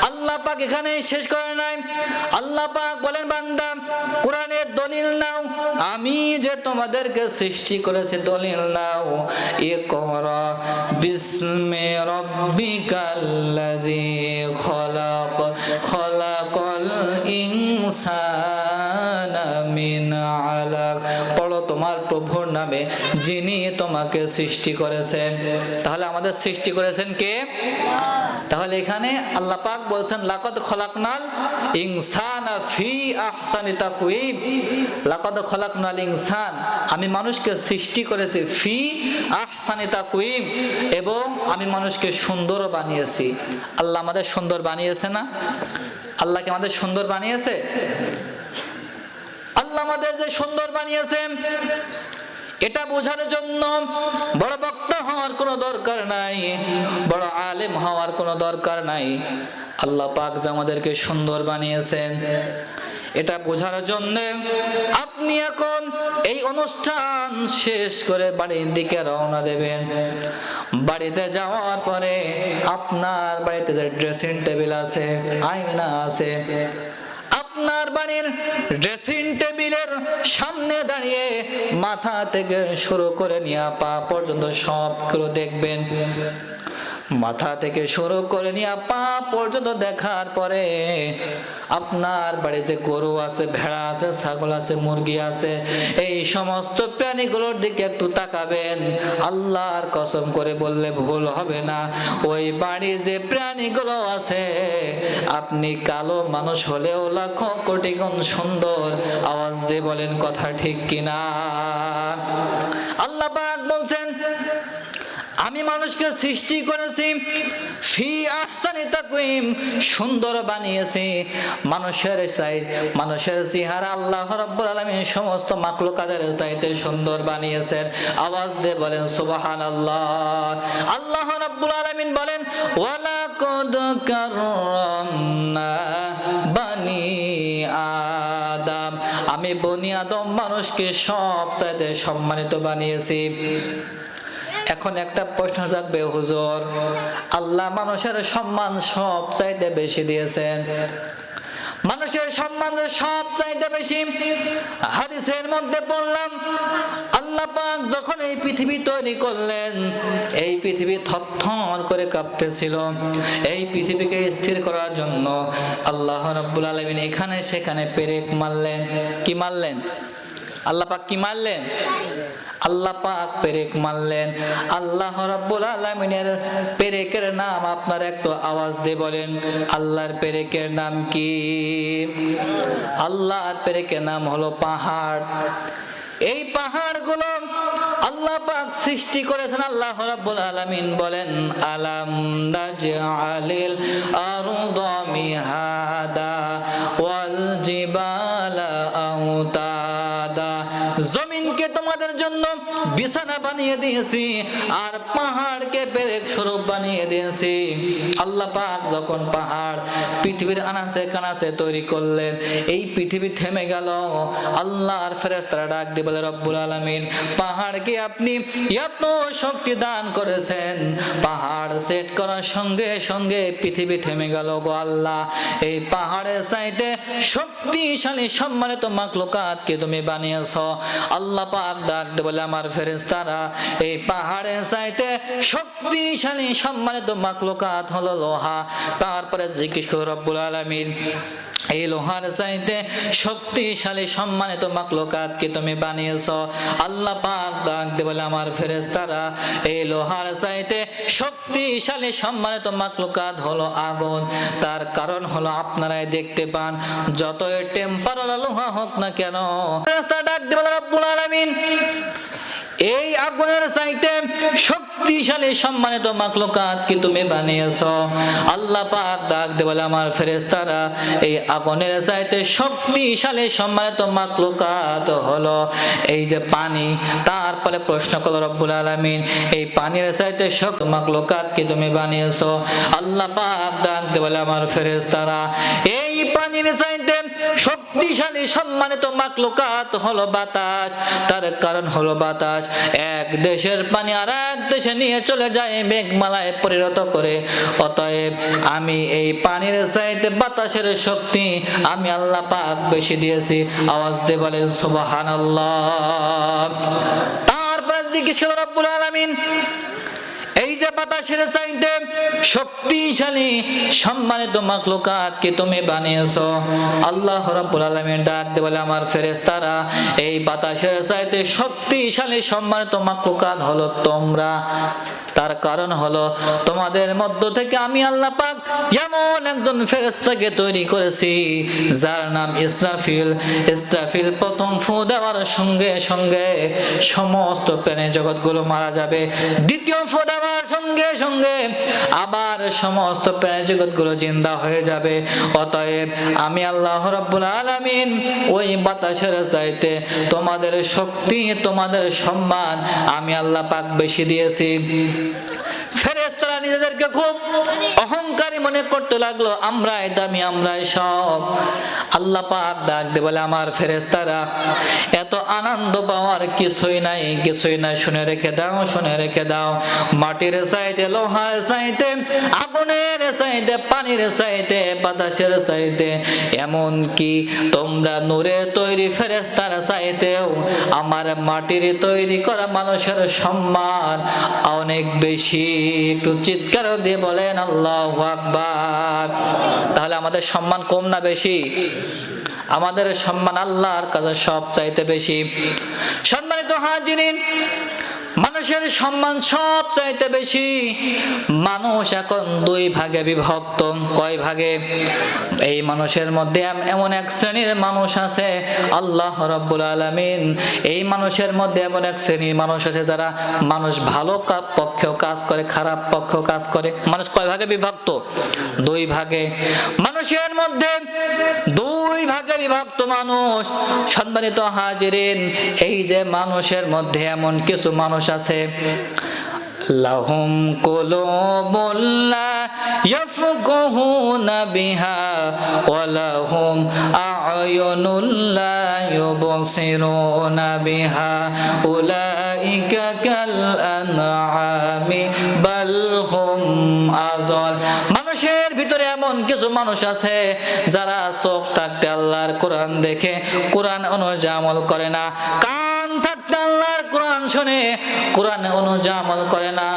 Speaker 1: আল্লাহ পাক এখানে শেষ করে নাই। আল্লাহ পাক বলেন বান্দা কোরআনের দলিল নাও, আমি যে তোমাদেরকে সৃষ্টি করেছি দলিল নাও। ইকরা বিসমি রাব্বিকাল্লাযী খলাক খলাকাল ইনসানা মিন আলাক। পড়ো তোমার প্রভুর নামে যিনি তোমাকে সৃষ্টি করেছেন। তাহলে আমাদের সৃষ্টি করেছেন কে? তাহলে এখানে আল্লাহ পাক বলছেন লাকাদ খলাকনাল ইনসানা ফি আহসানি তাকওয়িম। লাকাদ খলাকনাল ইনসান, আমি মানুষকে সৃষ্টি করেছি ফি আহসানি তাকওয়িম, এবং আমি মানুষকে সুন্দর বানিয়েছি। আল্লাহ আমাদের সুন্দর বানিয়েছে না? আল্লাহ কি আমাদের সুন্দর বানিয়েছে? আল্লাহ আমাদের যে সুন্দর বানিয়েছেন এটা বোঝার জন্য বড় বক্তা হওয়ার কোনো দরকার নাই, বড় আলেম হওয়ার কোনো দরকার নাই। আল্লাহ পাক যে আমাদেরকে সুন্দর বানিয়েছেন এটা বোঝার জন্য আপনি এখন এই অনুষ্ঠান শেষ করে বাড়ির দিকে রওনা দেবেন। বাড়িতে যাওয়ার পরে আপনার বাড়িতে যে ড্রেসিং টেবিল আছে, আয়না আছে, আপনার বাড়ির ড্রেসিং টেবিলের সামনে দাঁড়িয়ে মাথা থেকে শুরু করে নিয়ে পা পর্যন্ত সবগুলো দেখবেন। মাথা থেকে শুরু করে নিয়ে পা পর্যন্ত দেখার পরে আপনার বাড়ি যে গরু আছে, ভেড়া আছে, ছাগল আছে, মুরগি আছে, এই সমস্ত প্রাণীগুলোর দিকে একটু তাকাবেন। আল্লাহর কসম করে বললে ভুল হবে না, ওই বাড়ি যে প্রাণীগুলো আছে আপনি কালো মানুষ হলেও লাখো কোটি গুণ সুন্দর। আওয়াজ দিয়ে বলেন কথা ঠিক কিনা? আল্লাহ পাক বলছেন আমি মানুষকে সৃষ্টি করেছি ফি আহসানি তাকওয়িম, সুন্দর বানিয়েছি। মানুষের চেহারা আল্লাহ রাব্বুল আলামিন সমস্ত মাখলুকাতের চাইতে সুন্দর বানিয়েছেন। আওয়াজ দিয়ে বলেন সুবহানাল্লাহ। আল্লাহ রাব্বুল আলামিন বলেন ওয়ালাকাদ কাররামনা বানি আদম, আমি বনি আদম মানুষকে সব চাইতে সম্মানিত বানিয়েছি। এখন একটা প্রশ্ন জাগবে, হুজুর আল্লাহ মানুষের সম্মান সব চাইতে বেশি দিয়েছেন, মানুষের সম্মান সব চাইতে বেশি। হাদিসের মধ্যে পড়লাম আল্লাহ পাক যখন এই পৃথিবী তৈরি করলেন, এই পৃথিবী থরথর করে কাঁপতেছিল। এই পৃথিবীকে স্থির করার জন্য আল্লাহ রাব্বুল আলামিন এখানে সেখানে পেরেক মারলেন। কি মারলেন? আল্লাহ পাক কি মারলেন? আল্লাহ পাক পেরেক মারলেন। আল্লাহ রাব্বুল আলামিনের পেরেকের নাম আপনার একটু আওয়াজ দিয়ে বলেন, আল্লাহর পেরেকের নাম কি? আল্লাহর পেরেকের নাম হলো পাহাড়। এই পাহাড়গুলো আল্লাহ পাক সৃষ্টি করেছেন। আল্লাহ রাব্বুল আলামিন বলেন আলাম নাজআলিল আরদা মিহাদা ওয়াল জিবালা আওতাদা, জমিনকে তোমাদের জন্য বিছানা বানিয়ে দিয়েছি আর পাহাড়কে পেরেক স্বরূপ বানিয়ে দিয়েছি। আল্লাহ পাক যখন পাহাড় পৃথিবীর আনাচে কানাচে তৈরি করলেন, এই পৃথিবী থেমে গেল। আল্লাহর ফেরেশতারা ডাক দিয়ে বলে রব্বুল আলামিন পাহাড়কে আপনি এত শক্তি দান করেছেন, পাহাড় সেট করার সঙ্গে সঙ্গে পৃথিবী থেমে গেল গো আল্লাহ। এই পাহাড়ের চাইতে শক্তিশালী সম্মানিত মাখলুকাতকে তুমি বানিয়েছো। আল্লাহ পাক ডাক দিয়ে বলে আমার ফেরেশতারা এই পাহাড়ের চাইতে শক্তিশালী সম্মানিত মাখলুকাত হলো লোহা। তারপরে জিজ্ঞেস করে রব্বুল আলামিন এই লোহার চাইতে শক্তিশালী সম্মানিত মাখলুকাতকে তুমি বানিয়েছো। আল্লাহ পাক ডাক দিয়ে বলে আমার ফেরেশতারা, এই লোহার চাইতে শক্তিশালী সম্মানিত মাখলুকাত হলো আগুন। তার কারণ হলো আপনারাই দেখতে পান, যতই টেম্পারওয়ালা লোহা হোক না কেন, ফেরেশতা ডাক দিয়ে বলে রব্বুল আলামিন, এই আগুনের চাইতে শক্তিশালী সম্মানিত মাখলুকাত কি তুমি বানিয়েছো। আল্লাহ পাক ডাক দিয়ে বলে আমার ফেরেশতারা, এই আগুনের চাইতে শক্তিশালী সম্মানিত মাখলুকাত হলো এই যে পানি। তারপরে প্রশ্ন করলো রব্বুল আলামিন, এই পানির চাইতে শক্তি মাখলুকাত কি তুমি বানিয়েছো। আল্লাহ পাক ডাক দিয়ে বলে আমার ফেরেশতারা, এই পানির চাইতে শক্তিশালী সম্মানিত মাখলুকাত হলো বাতাস। তার কারণ হলো বাতাস এক দেশের পানি আর এক দেশে নিয়ে চলে যায়, মেঘমালায় পরিণত করে। অতএব আমি এই পানির চাইতে বাতাসের শক্তি আমি আল্লাহ পাক বেশি দিয়েছি। আওয়াজ দিয়ে বলেন সুবহানাল্লাহ। তারপরে জিজ্ঞেস করলেন রব্বুল আলামিন, এই যে বাতাসের চাইতে শক্তিশালী সম্মানিত মাখলুকাত কি তুমি বানিয়েছো। আল্লাহ রাব্বুল আলামিন ডাক দিয়ে বলে আমার ফেরেশতারা, এই বাতাসের চাইতে শক্তিশালী সম্মানিত মাখলুকাত হলো তোমরা। তার কারণ হলো তোমাদের মধ্য থেকে আমি আল্লাহ পাক এমন একজন ফেরেশতাকে তৈরি করেছি যার নাম ইসরাফিল। ইসরাফিল প্রথম ফু দেওয়ার সঙ্গে সঙ্গে সমস্ত প্রাণী জগৎগুলো মারা যাবে। দ্বিতীয় ফু দেওয়ার সঙ্গে সঙ্গে আবার সমস্ত প্রাণী জগৎগুলো জিন্দা হয়ে যাবে। অতএব আমি আল্লাহ রাব্বুল আলামিন ওই বাতাসের চাইতে তোমাদের শক্তি, তোমাদের সম্মান আমি আল্লাহ পাক বেশি দিয়েছি। ফেরেশতারা নিজেদেরকে খুব অহংকারী মনে করতে লাগলো, আমরাই দামি, আমরাই সব। আল্লাহ পাক ডাক দিয়ে বলে আমার ফেরেশতারা, এত আনন্দ পাওয়ার কিছুই নাই, কিছুই নাই। শুনে রেখে দাও, শুনে রেখে দাও। মাটির চাইতে, লোহার চাইতে, আগুনের চাইতে, পানির চাইতে, বাতাসের চাইতে, এমন কি তোমরা নূরের তৈরি ফেরেশতার চাইতেও আমার মাটির তৈরি করা মানুষের সম্মান অনেক বেশি। একটু চিৎকার দিয়ে বলেন আল্লাহু আকবার। তাহলে আমাদের সম্মান কম না বেশি? আমাদের সম্মান আল্লাহর কাছে সব চাইতে বেশি। সম্মানিত হাজিরিন, মানুষের সম্মান সব চাইতে বেশি। মানুষ এখন দুই ভাগে বিভক্ত। কয় ভাগে? এই মানুষের মধ্যে এমন এক শ্রেণীর মানুষ আছে, আল্লাহ রাব্বুল আলামিন এই মানুষের মধ্যে এমন এক শ্রেণীর মানুষ আছে যারা মানুষ ভালো পক্ষেও কাজ করে, খারাপ পক্ষেও কাজ করে। মানুষ কয় ভাগে বিভক্ত? দুই ভাগে। মানুষের মধ্যে দুই ভাগে বিভক্ত মানুষ। সম্মানিত হাজিরিন, এই যে মানুষের মধ্যে এমন কিছু মানুষ আছে, লাহুম কুলুবুল লা ইয়াফকাহুনা বিহা ওয়া লাহুম আ'য়ুনুল লা ইউবসিরুনা বিহা উলাইকা কাল আনআমি বাল হুম আযাল। মানুষের ভিতরে এমন কিছু মানুষ আছে যারা চোখ থাকতে আল্লাহর কোরআন দেখে, কোরআন অনুযায়ী আমল করে না। কান থাকতে আল্লাহর কোরআন শুনে, কোরআন অনুযায়ী আমল করে না।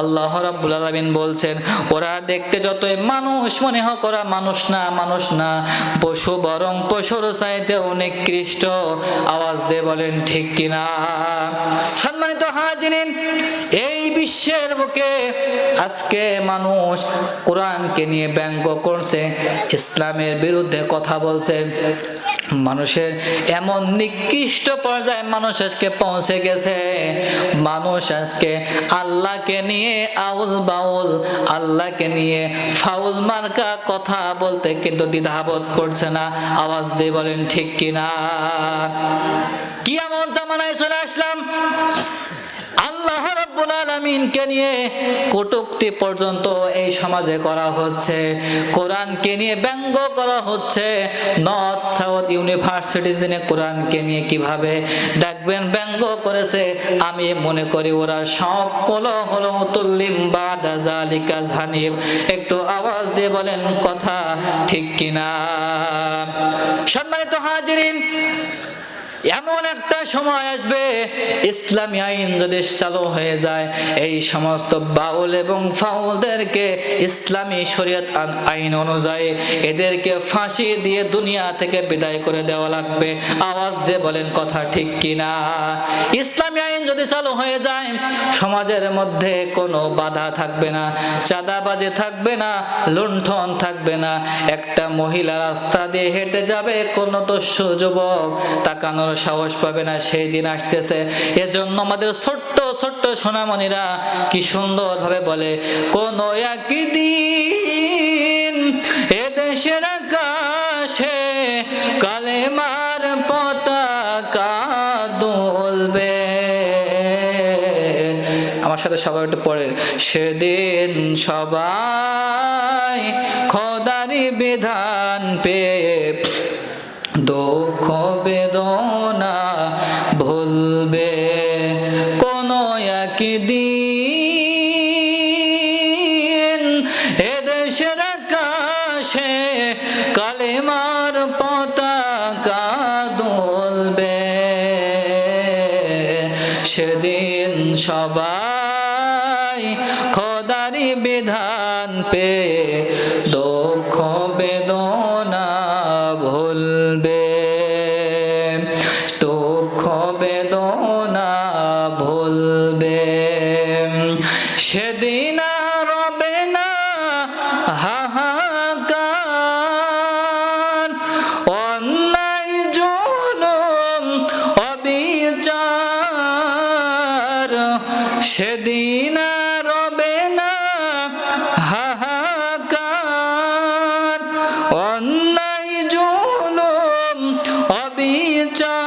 Speaker 1: আল্লাহ রাব্বুল আলামিন বলছেন, ওরা দেখতে যতই মানুষ মনে হোক, ওরা মানুষ না, মানুষ না, পশু, বরং পশুর চাইতে নিকৃষ্ট। আওয়াজ দিয়ে বলেন ঠিক কিনা? সম্মানিত হাজিরিন, এই বিশ্বের বুকে আজকে মানুষ কোরআনকে নিয়ে ব্যঙ্গ করছে, ইসলামের বিরুদ্ধে কথা বলছে। মানুষের এমন নিকৃষ্ট পর্যায়ে মানুষ আজকে পৌঁছে গেছে, মানুষ আজকে আল্লাহকে নিয়ে আউল বাউল, আল্লাহকে নিয়ে ফাউল মার্কা কথা বলতে কিন্তু দ্বিধাবোধ করছে না। আওয়াজ দিয়ে বলেন ঠিক কিনা? কি এমন জামানায় চলে আসলাম, আল্লাহ রাব্বুল আলামিনকে নিয়ে কটূক্তি পর্যন্ত এই সমাজে করা হচ্ছে, কোরআনকে নিয়ে ব্যঙ্গ করা হচ্ছে। নর্থ সাউথ ইউনিভার্সিটিতে কোরআনকে নিয়ে কিভাবে দেখবেন ব্যঙ্গ করেছে, আমি মনে করি ওরা সব হলো মুতুল্লিম বাদা যালিকা জানিব। একটু আওয়াজ দিয়ে বলেন কথা ঠিক কিনা? সম্মানিত হাজিরিন, এমন একটা সময় আসবে ইসলামী আইন যদি চালু হয়ে যায়, এই সমস্ত বাউল এবং ফাউলদেরকে ইসলামী শরীয়ত আইন অনুযায়ী এদেরকে ফাঁসি দিয়ে দুনিয়া থেকে বিদায় করে দেওয়া লাগবে। আওয়াজ দিয়ে বলেন কথা ঠিক কিনা? ইসলামী আইন যদি চালু হয়ে যায়, সমাজের মধ্যে কোনো বাধা থাকবে না, চাঁদাবাজি থাকবে না, লুণ্ঠন থাকবে না। একটা মহিলা রাস্তা দিয়ে হেঁটে যাবে, কোনো দস্যু যুবক তাকানোর সাহস পাবে না। সেই দিন আসতেছে। এজন্য আমাদের ছোট্ট ছোট্ট সোনামণিরা কি সুন্দর ভাবে বলে, কোন একদিন এদেশের আকাশে কালেমার পতাকা দুলবে। আমার সাথে সবাই একটু পড়ে, সেদিন সবাই খোদারি বিধান পেয়ে দুঃখ বেদনা ভুলবে। কোন একদিন এদেশের আকাশে কালেমার পতাকা দুলবে। সেদিন সবাই খোদারি বিধান পেয়ে দুঃখ বেদনা ভুলবে, দুঃখ বেদনা ভুলবে। সেদিন আর রবে না হাহাকার, অন্যায় জুলুম অবিচার। সেদিন আর রবে না হাহাকার, অন্যায় জুলুম অবিচার।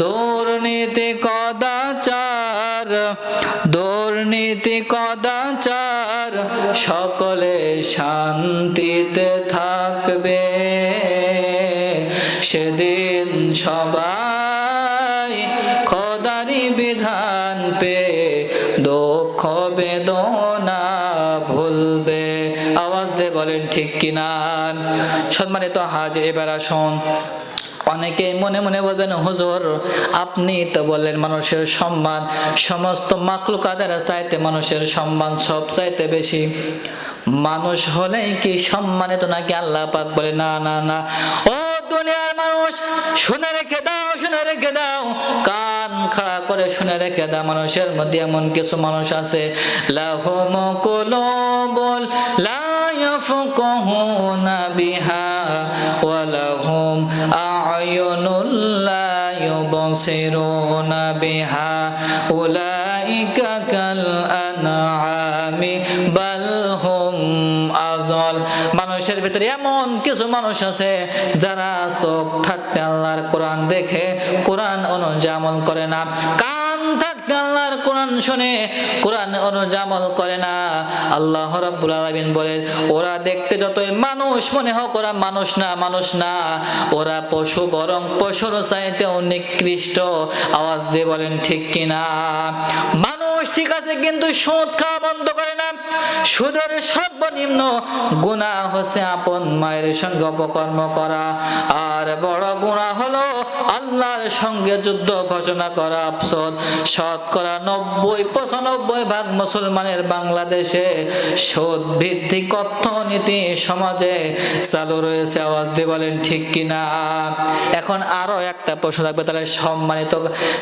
Speaker 1: দুর্নীতি কদাচার, দুর্নীতি কদাচার, সকলে শান্তিতে থাকবে। সেদিন সবাই খোদারি বিধান পেয়ে দুঃখ বেদনা ভুলবে। আওয়াজ দিয়ে বলেন ঠিক কিনা? সম্মানিত হাজির, এবার আসুন। অনেকে মনে মনে বলবেন, হুজুর আপনি তো বললেন মানুষের সম্মান সমস্ত মাখলুকাতের চাইতে মানুষের সম্মান সব চাইতে বেশি। মানুষ হলেই কি সম্মানিত নাকি? আল্লাহ পাক বলে না না না, ও দুনিয়ার মানুষ শুনে রেখে দাও, শুনে রেখে দাও, কান খাড়া করে শুনে রেখে দাও। মানুষের মধ্যে এমন কিছু মানুষ আছে, লাহুম কুলুবুল লা ইয়াফকাহুনা বিহা ওয়া লাহুম আ'য়ুনুল লা ইউবসিরুনা বিহা উলাইকা কাল আনআমি বাল হুম আযাল। মানুষের ভিতরে এমন কিছু মানুষ আছে যারা চোখ থাকতে আল্লাহর কোরআন দেখে কোরআন অনুযায়ী আমল করে না, কান থাকতে আল্লাহর কোরআন শুনে কোরআন অনুযায়ী আমল করে না। আল্লাহ রাব্বুল আলামিন বলেন, ওরা দেখতে যতই মানুষ মনে হোক, ওরা মানুষ না, মানুষ না, ওরা পশু, বরং পশুর চাইতেও নিকৃষ্ট। আওয়াজ দিয়ে বলেন ঠিক কিনা? মানুষ ঠিক আছে, কিন্তু সুদ খাওয়া বন্ধ করে না। সুদের সর্বনিম্ন গুনাহ হচ্ছে আপন মায়ের সঙ্গে অপকর্ম করা, আর বড় গুনাহ হলো আল্লাহর সঙ্গে যুদ্ধ ঘোষণা করা। আফসোস, শতকরা 90-95% মুসলমানের বাংলাদেশে সুদ ভিত্তিক অর্থনীতি সমাজে চালু রয়েছে। আওয়াজ দিয়ে বলেন ঠিক কিনা? এখন আরো একটা প্রশ্ন থাকবে,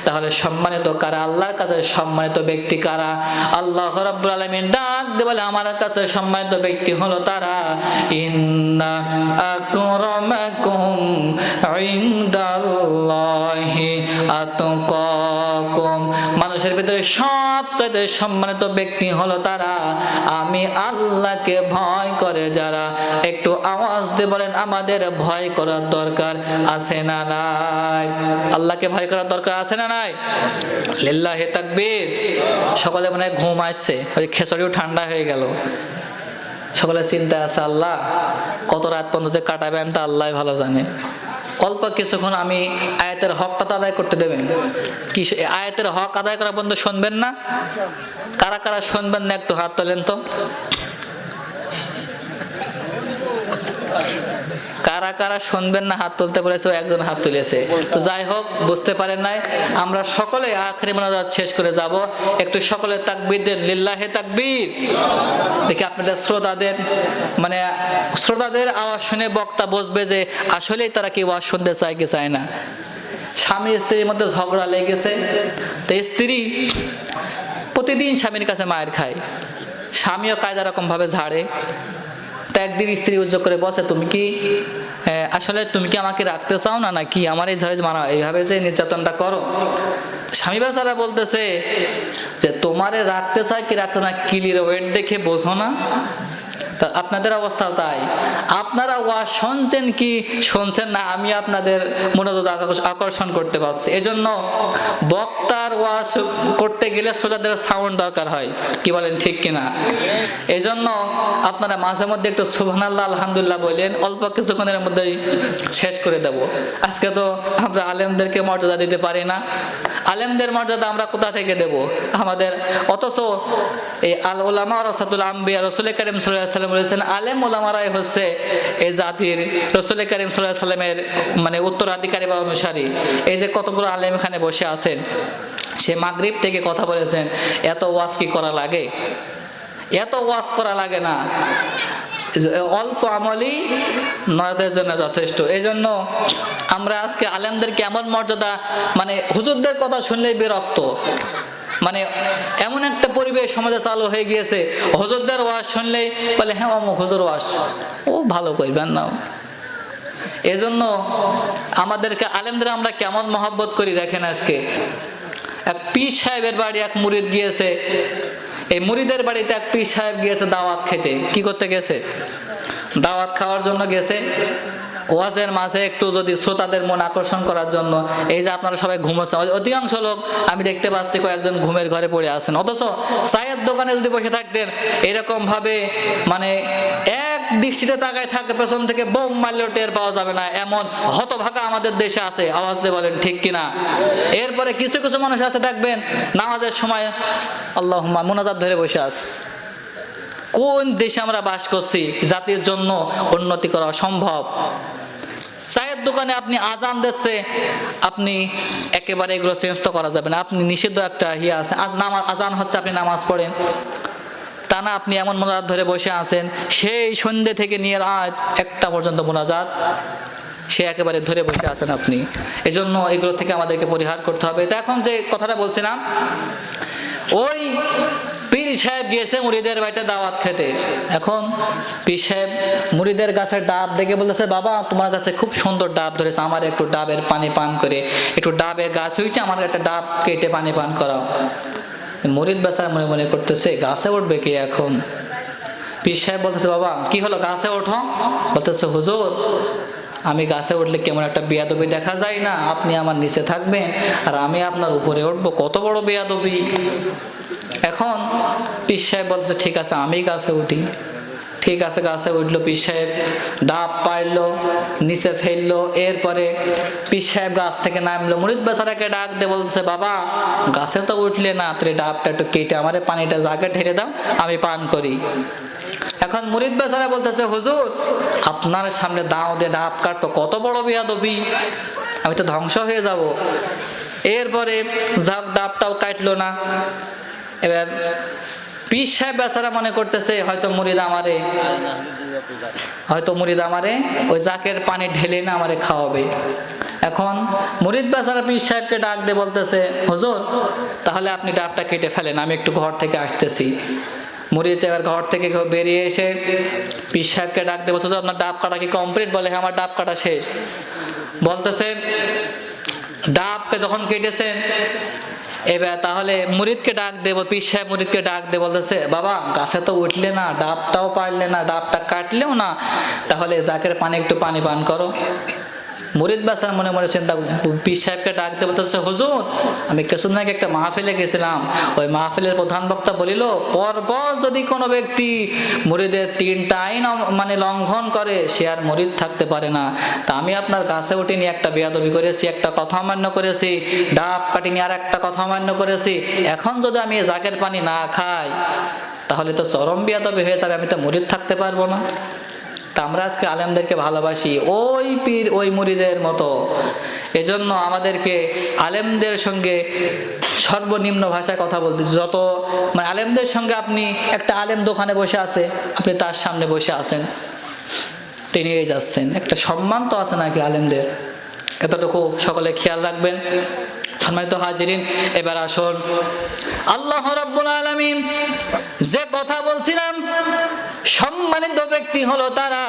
Speaker 1: তাহলে সম্মানিত কারা? আল্লাহর কাছে সম্মানিত ব্যক্তি কারা? আল্লাহ রাব্বুল আলামিন ডাক দিয়ে বলে, আমার কাছে সম্মানিত ব্যক্তি হলো তারা, ইন্না আকরামাকুম ইনদাল্লাহি আতকাকুম। মানুষের ভিতরে সবচেয়ে সম্মানিত ব্যক্তি হলো তারা, আমি আল্লাহকে ভয় করে যারা। একটু আওয়াজ দিয়ে বলেন, আমাদের ভয় করার দরকার আছে না নাই? আল্লাহকে ভয় করার দরকার আছে না নাই? লিল্লাহি তাকবীর। সকালে মনে হয় ঘুম আসছে, ওই খেচড়িও ঠান্ডা হয়ে গেল। সকালে চিন্তা আছে, আল্লাহ কত রাত পর্যন্ত কাটাবেন তা আল্লাহ ভালো জানে। অল্প কিছুক্ষণ আমি আয়াতের হকটা তো আদায় করতে দেবেন। কি আয়াতের হক আদায় করা পর্যন্ত শুনবেন না? কারা কারা শুনবেন না একটু হাত তোলেন তো। কারা কারা কারা শুনবেন না হাত তুলতে বলেছে, ও একজন হাত তুলেছে। তো যাই হোক, বুঝতে পারেন নাই, আমরা সকলে আখেরি মোনাজাত শেষ করে যাব। একটু সকলে তাকবীর দেন, লিল্লাহে তাকবীর। দেখি আপনাদের শ্রোতাদের আওয়াজ শুনে বক্তা বুঝবে যে আসলেই তারা কি ওয়াজ শুনতে চায় কি চায় না। স্বামী স্ত্রীর মধ্যে ঝগড়া লেগেছে, তো স্ত্রী প্রতিদিন স্বামীর কাছে মায়ের খায়, স্বামীও কায়দা রকম ভাবে ঝাড়ে। তা একদিন স্ত্রী উদ্যোগ করে বলছে, তুমি কি আসলে তুমি কি আমাকে রাখতে চাও না, নাকি আমার এই ঝড়ে মারা এইভাবে যে নির্যাতনটা করো? স্বামী বেচারা বলতেছে যে তোমারে রাখতে চাই কি রাখতে না, কিলির ওয়েট দেখে বোঝো না? তা আপনাদের অবস্থা তাই, আপনারা ওয়াজ শুনছেন কি শুনছেন না, আমি আপনাদের মনোযোগ আকর্ষণ করতে পারছি। এজন্য বক্তার ওয়াজ করতে গেলে শ্রোতাদের সাউন্ড দরকার হয়, কি বলেন ঠিক কিনা? এজন্য আপনারা মাঝে মধ্যে একটু সুবহানাল্লাহ আলহামদুলিল্লাহ বললেন, অল্প কিছুক্ষণের মধ্যেই শেষ করে দেব। আজকে তো আমরা আলেমদেরকে মর্যাদা দিতে পারি না, আলেমদের মর্যাদা আমরা কোথা থেকে দেব আমাদের? অথচ এই আল উলামা ওয়ারাসাতুল আম্বিয়া, রাসূল কারীম সাল্লাল্লাহু আলাইহি ওয়াসাল্লাম বলেছেন আলেম ওলামারাই হচ্ছে এই জাতির রাসূল কারীম সাল্লাল্লাহু আলাইহি ওয়াসাল্লামের উত্তরাধিকারী বা অনুসারী। এই যে কতগুলো আলেম এখানে বসে আছেন, সে মাগরিব থেকে কথা বলেছেন, এত ওয়াজ কি করা লাগে? এত ওয়াজ করা লাগে না, অল্প আমলই নয়দের জন্য যথেষ্ট। এই জন্য আমরা আজকে আলেমদেরকে এমন মর্যাদা, হুজুরদের কথা শুনলেই বিরক্ত, এমন একটা পরিবেশ সমাজে চালু হয়ে গিয়েছে, হুজুরদের ওয়াজ শুনলেই বলে হ্যাঁ অমুক হুজুর ওয়াজ, ও ভালো কইবেন না। এজন্য আমাদেরকে আলেমদের আমরা কেমন মহব্বত করি দেখেন। আজকে এক পীর সাহেবের বাড়ি এক মুরিদ গিয়েছে, এই মুরিদের বাড়িতে এক পীর সাহেব গিয়েছে দাওয়াত খেতে। কি করতে গেছে? দাওয়াত খাওয়ার জন্য গেছে। ওয়াজের মাঝে একটু যদি শ্রোতাদের মন আকর্ষণ করার জন্য, এই যে আপনারা সবাই ঘুমোচ্ছেন, অধিকাংশ লোক আমি দেখতে পাচ্ছি কয়েকজন ঘুমের ঘরে পড়ে আছেন, অথচ চায়ের দোকানে যদি বসে থাকতেন এরকম ভাবে এক দৃষ্টিতে তাকায় থাকে, পেছন থেকে বোম মারলেও টের পাওয়া যাবে না, এমন হতভাগা আমাদের দেশে আছে। আওয়াজ দিয়ে বলেন ঠিক কিনা? এরপরে কিছু কিছু মানুষ আছে দেখবেন নামাজের সময় আল্লাহুম্মা মুনাজাত ধরে বসে আছে। কোন দেশে আমরা বাস করছি? জাতির জন্য উন্নতি করা অসম্ভব। চায়ের দোকানে আপনি আজান দিচ্ছে, আপনি একেবারে এগুলো চেঞ্জ তো করা যাবে না, আপনি নিষিদ্ধ একটা আছে, আজান হচ্ছে আপনি নামাজ পড়েন, তা না, আপনি এমন মোনাজাত ধরে বসে আছেন, সেই সন্ধ্যে থেকে নিয়ে রাত 1টা পর্যন্ত মোনাজাত সে একেবারে ধরে বসে আছেন আপনি। এজন্য এগুলো থেকে আমাদেরকে পরিহার করতে হবে। তো এখন যে কথাটা বলছিলাম, ওই পীর সাহেব গিয়েছে মুরিদের বাড়িতে দাওয়াত খেতে। এখন পীর সাহেব মুরিদের গাছের ডাব দেখে বলতেছে, বাবা তোমার কাছে খুব সুন্দর ডাব ধরেছে, আমার একটু ডাবের পানি পান করে, একটু ডাবের গাছ হইতে আমার একটা ডাব কেটে পানি পান করাও। মুরিদ বেচারা মনে মনে করতেছে গাছে উঠবে কি এখন? পীর সাহেব বলতেছে, বাবা কি হলো, গাছে ওঠো? বলতেছে, হুজুর আমি গাছে উঠলে কেমন একটা বেয়াদবি দেখা যায় না, আপনি আমার নিচে থাকবেন আর আমি আপনার উপরে উঠবো, কত বড় বেয়াদবি। এখন পীর সাহেব বলছে, ঠিক আছে আমি গাছে উঠি। ঠিক আছে, গাছে উঠলো পীর সাহেব, ডাব পাইলো, নিচে ফেললো। এরপরে পীর সাহেব গাছ থেকে নামলো, মুরিদ বেচারাকে ডাক দিয়ে বলছে, বাবা গাছে তো উঠলে না, তুই ডাবটা একটু কেটে আমার পানিটা জাগে ঢেলে দাও, আমি পান করি। এখন মুরিদ বেচারা বলতেছে, হুজুর আপনার সামনে দাও দিয়ে ডাব কাটবো, কত বড় বেয়াদবি, আমি তো ধ্বংস হয়ে যাব। এরপরে ডাবটাও কাটলো না। এবার পীর সাহেব বেচারা মনে করতেছে হয়তো মুরিদ আমারে ওই জাকের পানি ঢেলে না আমারে খাওয়াবে। এখন মুরিদ বেচারা পীর সাহেবকে ডাক দিয়ে বলতেছে, হুজুর তাহলে আপনি ডাবটা কেটে ফেলেন, আমি একটু ঘর থেকে আসতেছি। মুরিদ এবার ঘর থেকে বেরিয়ে এসে পীর সাহেবকে ডাক দিয়ে বলছে, আপনার ডাব কাটা কি কমপ্লিট? বলে হ্যাঁ আমার ডাব কাটা শেষ। বলতেছে ডাবকে যখন কেটেছেন, এবার তাহলে মুরিদকে ডাক দেব। পীর সাহেব মুরিদকে ডাক দিয়ে বলতেছে, বাবা গাছে তো উঠলে না, ডাবটাও পারলে না, ডাবটা কাটলেও না, তাহলে জাকের পানি একটু পানি পান করো। মুরিদ বেচারা মনে মনে চিন্তা, পীর সাহেবকে ডাক দিয়ে বলতেছে, হুজুর আমি কিছুদিন আগে একটা মাহফিলে গেছিলাম, ওই মাহফিলের প্রধান বক্তা বলিল, পরপর যদি কোনো ব্যক্তি মুরিদের 3টা আইন লঙ্ঘন করে সে আর মুরিদ থাকতে পারে না। তা আমি আপনার গাছে উঠিনি, একটা বেয়াদবি করেছি, একটা কথা অমান্য করেছি, ডাব কাটিনি আর একটা কথা অমান্য করেছি, এখন যদি আমি জাকের পানি না খাই তাহলে তো চরম বেয়াদবি হয়ে যাবে, আমি তো মুরিদ থাকতে পারবো না। তা আমরা আজকে আলেমদেরকে ভালোবাসি ওই পীর ওই মুরিদের মতো। এজন্য আমাদেরকে আলেমদের সঙ্গে সর্বনিম্ন ভাষায় কথা বলতে, যত মানে আলেমদের সঙ্গে, আপনি একটা আলেম দোকানে বসে আছে, আপনি তার সামনে বসে আছেন, টেনে যাচ্ছেন, একটা সম্মান তো আছে নাকি আলেমদের, এতটুকু সকলে খেয়াল রাখবেন। সম্মানিত হাজিরিন, এবার আসুন আল্লাহ রাব্বুল আলামিন যে কথা বলছিলাম, সম্মানিত ব্যক্তি হলো তারা,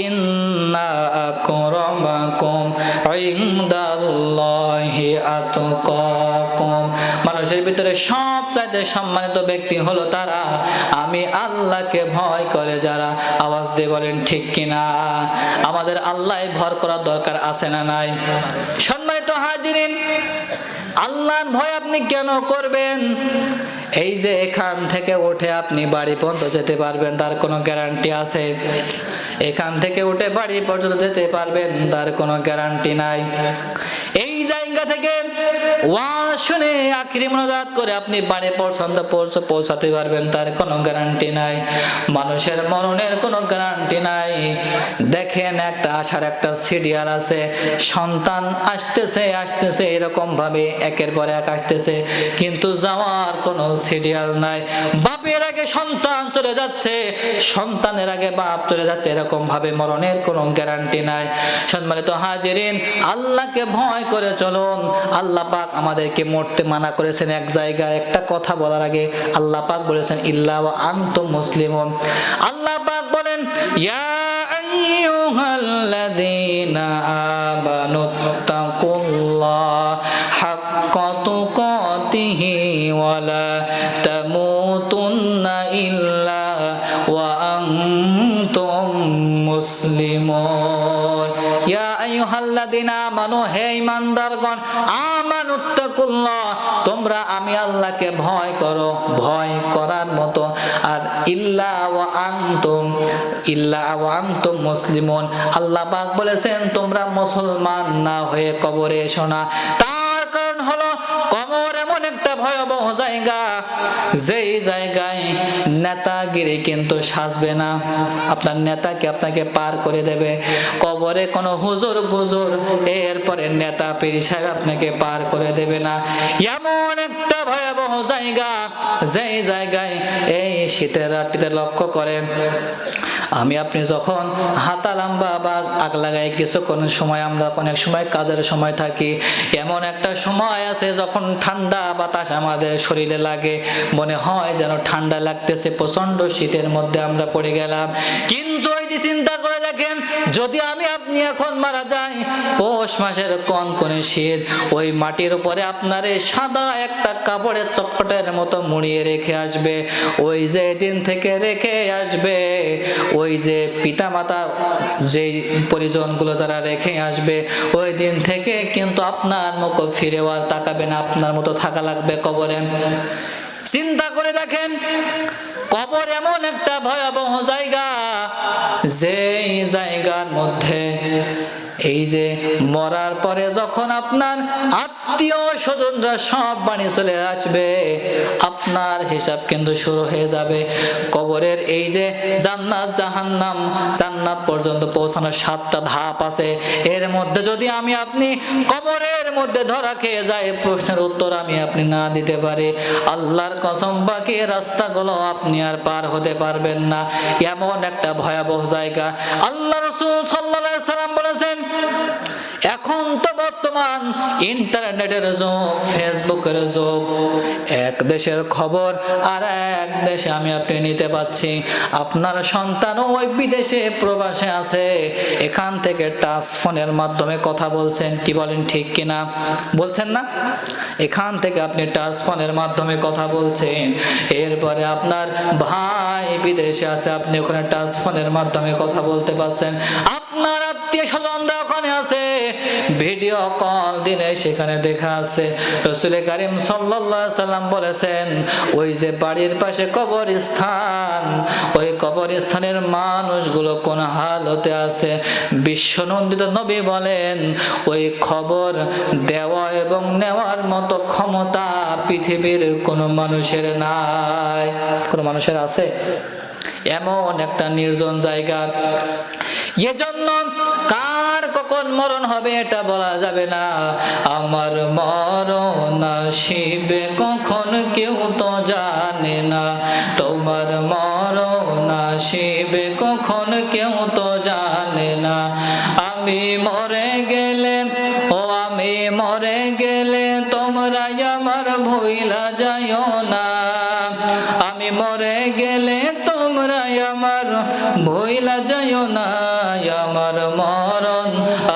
Speaker 1: ইন্না আকরামাকুম ইনদাল্লাহি আতকাকুম, মানুষের ভিতরে সবচাইতে সম্মানিত ব্যক্তি হলো তারা আমি আল্লাহকে ভয় করে যারা। আওয়াজ দিয়ে বলেন ঠিক কিনা? আমাদের আল্লাহ ভয় করার দরকার আছে না নাই? সম্মানিত হাজিরিন, আল্লাহর ভয় আপনি কেন করবেন? এই যে এখান থেকে উঠে আপনি বাড়ি পর্যন্ত যেতে পারবেন তার কোনো গ্যারান্টি আছে? এখান থেকে উঠে বাড়ি পর্যন্ত যেতে পারবেন তার কোনো গ্যারান্টি নাই। এই জায়গা থেকে ওয়াজ শুনে আখিরি মোনাজাত করে আপনি বাড়ি পর্যন্ত পৌঁছাতে পারবেন তার কোনো গ্যারান্টি নাই। মানুষের মরণের কোনো গ্যারান্টি নাই। দেখেন একটা আশার একটা সিরিয়াল আছে, সন্তান আসতেছে আসতেছে এরকম ভাবে একের পর এক আসতেছে, কিন্তু যাওয়ার কোনো সিরিয়াল নাই। বাপের আগে সন্তান চলে যাচ্ছে, সন্তানের আগে বাপ চলে যাচ্ছে, এরকম ভাবে মরণের কোনো গ্যারান্টি নাই। সম্মানিত হাজিরিন, আল্লাহকে ভয় করে চলুন। আল্লাহ পাক আমাদেরকে মরতে মানা করেছেন এক জায়গায়। একটা কথা বলার আগে আল্লাহ পাক বলেছেন ইল্লা ওয়া আনতুম মুসলিমুন। আল্লাহ পাক বলেন ইয়া আইয়ুহাল্লাযীনা আমানুত্তাকুল্লাহ হাক্কা তুকাতিহি ওয়া লা তামুতুন্না ইল্লা ওয়া আনতুম মুসলিমুন। ইয়া আইয়ুহাল্লাযীনা আমানু, হে ঈমানদারগণ, আমানুত্তাকুল্লাহ, তোমরা আমি আল্লাহকে ভয় করো, ভয় করার মতো। আর ইল্লা ওয়া আনতুম মুসলিমুন, আল্লাহ পাক বলেছেন তোমরা মুসলমান না হয়ে কবরে এসো না। তার কারণ হলো কবর এমন একটা ভয়াবহ জায়গা, যেই জায়গায় নেতাগিরি কিন্তু সাজবে না। আপনার নেতাকে আপনাকে পার করে দেবে। কবরে কোনো হুজুর গুজুর এরপরে নেতা পীর সাহেব আপনাকে পার করে দেবে না। এমন একটা ভয়াবহ জায়গা, যেই জায়গায় এই শীতের রাত্রিতে লক্ষ্য করেন আমি আপনি যখন হাতা লম্বা বা আগ লাগাই কিছুক্ষণ সময়, আমরা অনেক সময় কাজের সময় থাকি, এমন একটা সময় আছে যখন ঠান্ডা বাতাস আমাদের শরীরে লাগে, মনে হয় যেন ঠান্ডা লাগতেছে, প্রচন্ড শীতের মধ্যে আমরা পড়ে গেলাম। কিন্তু ওই যে চিন্তা করে দেখেন, যদি আমি আপনি এখন মারা যাই, পৌষ মাসের কনকনে শীত, ওই মাটির উপরে আপনার এই সাদা একটা কাপড়ের চটপটের মতো মুড়িয়ে রেখে আসবে। ওই যে দিন থেকে রেখে আসবে, ওই যে পিতা মাতা যে পরিজনগুলো যারা রেখে আসবে, ওই দিন থেকে কিন্তু আপনার মুখ ফিরেও আর তাকাবে না, আপনার মতো থাকা লাগবে কবরে। চিন্তা করে দেখেন, কবর এমন একটা ভয়াবহ জায়গা, যেই জায়গার মধ্যে এই যে মরার পরে যখন আপনার আত্মীয় স্বজনরা সব বাড়ি চলে আসবে, আপনার হিসাব কিন্তু শুরু হয়ে যাবে। কবরের এই যে জান্নাত জাহান্নাম, জান্নাত পর্যন্ত পৌঁছানোর 7টা ধাপ আছে। এর মধ্যে যদি আমি আপনি কবরের মধ্যে ধরা খেয়ে যাই, প্রশ্নের উত্তর আমি আপনি না দিতে পারি, আল্লাহর কসম বাকি রাস্তাগুলো আপনি আর পার হতে পারবেন না। এমন একটা ভয়াবহ জায়গা। আল্লাহ রাসূল সাল্লাল্লাহু আলাইহি সাল্লাম বলেছেন, এখন তো বর্তমান ইন্টারনেটের যুগ, ফেসবুকের যুগ, এক দেশের খবর আর এক দেশে আমি আপনি নিতে পাচ্ছি। আপনার সন্তান ওই বিদেশে প্রবাসে আছে, এখান থেকে টাচ ফোনের মাধ্যমে কথা বলছেন, কি বলেন ঠিক কিনা? বলছেন না? এখান থেকে আপনি টাচ ফোনের মাধ্যমে কথা বলছেন। এরপরে আপনার ভাই বিদেশে আছে, আপনি ওখানে টাচ ফোনের মাধ্যমে কথা বলতে পারছেন। আপনার আত্মীয় স্বজনরা ওখানে আছে, ভিডিও কল দিনে সেখানে দেখা আছে। রাসূল কারীম সাল্লাল্লাহু আলাইহি সাল্লাম বলেছেন, ওই যে বাড়ির পাশে কবরস্থান, ওই কবরস্থানের মানুষগুলো কোন হালতে আছে, বিশ্বনন্দিত নবী বলেন ওই খবর দেওয়া এবং নেওয়ার মতো ক্ষমতা পৃথিবীর কোনো মানুষের নাই। কোনো মানুষের আছে? এমন একটা নির্জন জায়গা, এজন্য কার কখন মরণ হবে এটা বলা যাবে না। আমার মরণ আসিবে কখন কেউ তো জানে না, তোমার মরণ আসিবে কখন কেউ তো জানে না। আমি মরে গেলে, ও আমি মরে গেলে তোমরা আমার ভুইলা যাইও না, আমি মরে গেলে তোমরা আমার ভুইলা যাইও না। আমার মরণ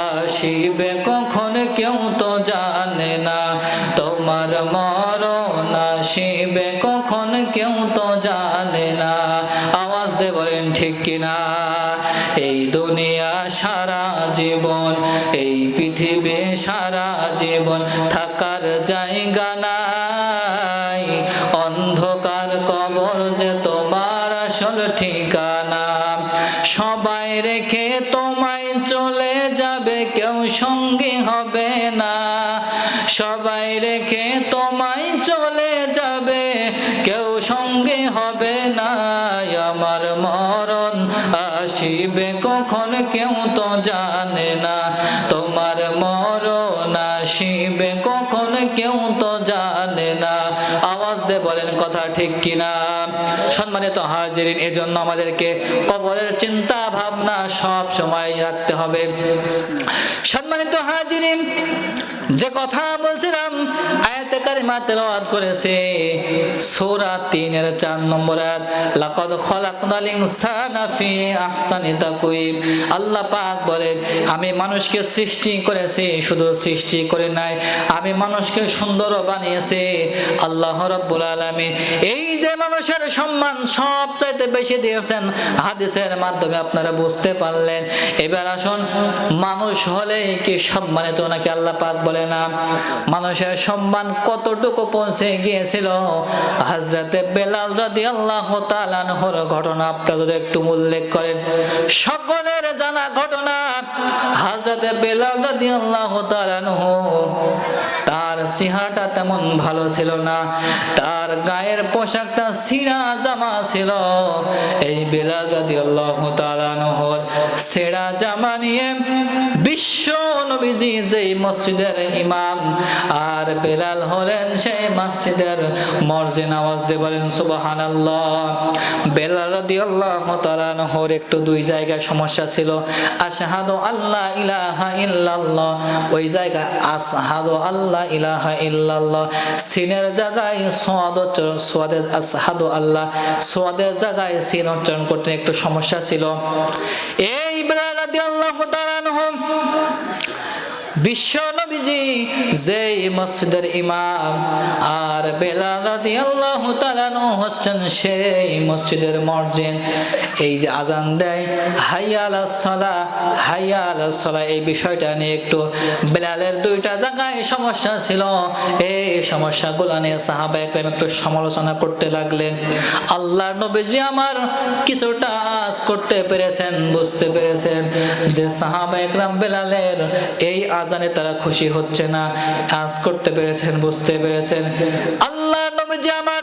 Speaker 1: আসিবে কখন কেউ তো জানে না, তোমার মরণ আসিবে কখন কেউ তো জানে না। আওয়াজ দিয়ে বলেন ঠিক কিনা? এই দুনিয়া সারা জীবন, এই পৃথিবী সারা জীবন থাকার জায়গা নাই, অন্ধকার কবর যে তোমার আসল ঠিকানা। সবাই রেখে তোমায় চলে যাবে, কেউ সঙ্গী হবে না, সবাই রেখে তোমায় চলে যাবে, কেউ সঙ্গী হবে না। আমার মরণ আসিবে কখন কেউ তো জানে না, তোমার মরণ আসিবে কখন কেউ তো জানে না। আওয়াজ দিয়ে বলেন কথা ঠিক কিনা? সম্মানিত হাজিরিন, এজন্য আমাদেরকে কবরের চিন্তা ভাবনা সব সময় রাখতে হবে। সম্মানিত হাজিরিন, যে কথা বলছিলাম আয়াতে কারিমা তেলাওয়াত করেছে সূরা 3 এর 4 নম্বর আয়াত, লাকাদ খালাকনাল ইনসানা ফি আহসানি তাকওয়িম। আল্লাহ পাক বলেন, আমি মানুষকে সৃষ্টি করেছি, শুধু সৃষ্টি করে নাই, আমি মানুষকে সুন্দর বানিয়েছি। আল্লাহ রাব্বুল আলামিন এই যে মানুষের সম্মান সবচাইতে বেশি দিয়েছেন, হাদিসের মাধ্যমে আপনারা বুঝতে পারলেন। এবার আসুন, মানুষ হলে কি সম্মানিত নাকি? আল্লাহ পাক বলে না। মানুষের সম্মান কতটুকু পৌঁছে গিয়েছিল, হযরতে বেলাল রাদিয়াল্লাহু তাআলা আনহুর ঘটনা আপনারা যদি একটু উল্লেখ করেন, সকলের জানা ঘটনা। হযরতে বেলাল রাদিয়াল্লাহু তাআলা আনহু, তার চেহারাটা তেমন ভালো ছিল না, তার গায়ের পোশাকটা ছিঁড়া জামা ছিল। এই বেলাল রাদিয়াল্লাহু তাআলা আনহুর ছেঁড়া জামা নিয়ে বিশ্ব নবীজি যেই মসজিদের ইমাম, আর বেলাল হলেন সেই মসজিদের মুয়াজ্জিন। আওয়াজ দিয়ে বলেন সুবহানাল্লাহ। বেলাল রাদিয়াল্লাহু তাআলা আনহুর একটু দুই জায়গায় সমস্যা ছিল। আশহাদু আল্লা ইলাহা ইল্লাল্লাহ, ওই জায়গায় আশহাদু আল্লা ইলাহা ইল্লাল্লাহ, সিনের জায়গায় সোয়াদের আশহাদু আল্লাহ, সোয়াদের জায়গায় সিন উচ্চারণ করতে একটু সমস্যা ছিল। এই বেলাল রাদিয়াল্লাহু তাআলা আনহু বিশ্ব নবীজি যেই মসজিদের ইমাম, আর বেলাল রাদিয়াল্লাহু তাআলা আনহু হচ্ছেন সেই মসজিদের মুয়াজ্জিন। এই যে আজান দেয় হাইয়া আলাস সালাহ, হাইয়া আলাস সালাহ, এই বিষয়টা নিয়ে একটু বেলালের দুইটা জায়গায় সমস্যা ছিল। এই সমস্যাগুলো নিয়ে সাহাবায়ে কেরাম একটু সমালোচনা করতে লাগলেন। আল্লাহর নবীজি আমার কিছুটা আজ করতে পেরেছেন, বুঝতে পেরেছেন যে সাহাবায়ে কেরাম বেলালের এই আজানে তারা খুশি হচ্ছে না, আজ করতে পেরেছেন, বুঝতে পেরেছেন। আল্লাহর নবীজি আমার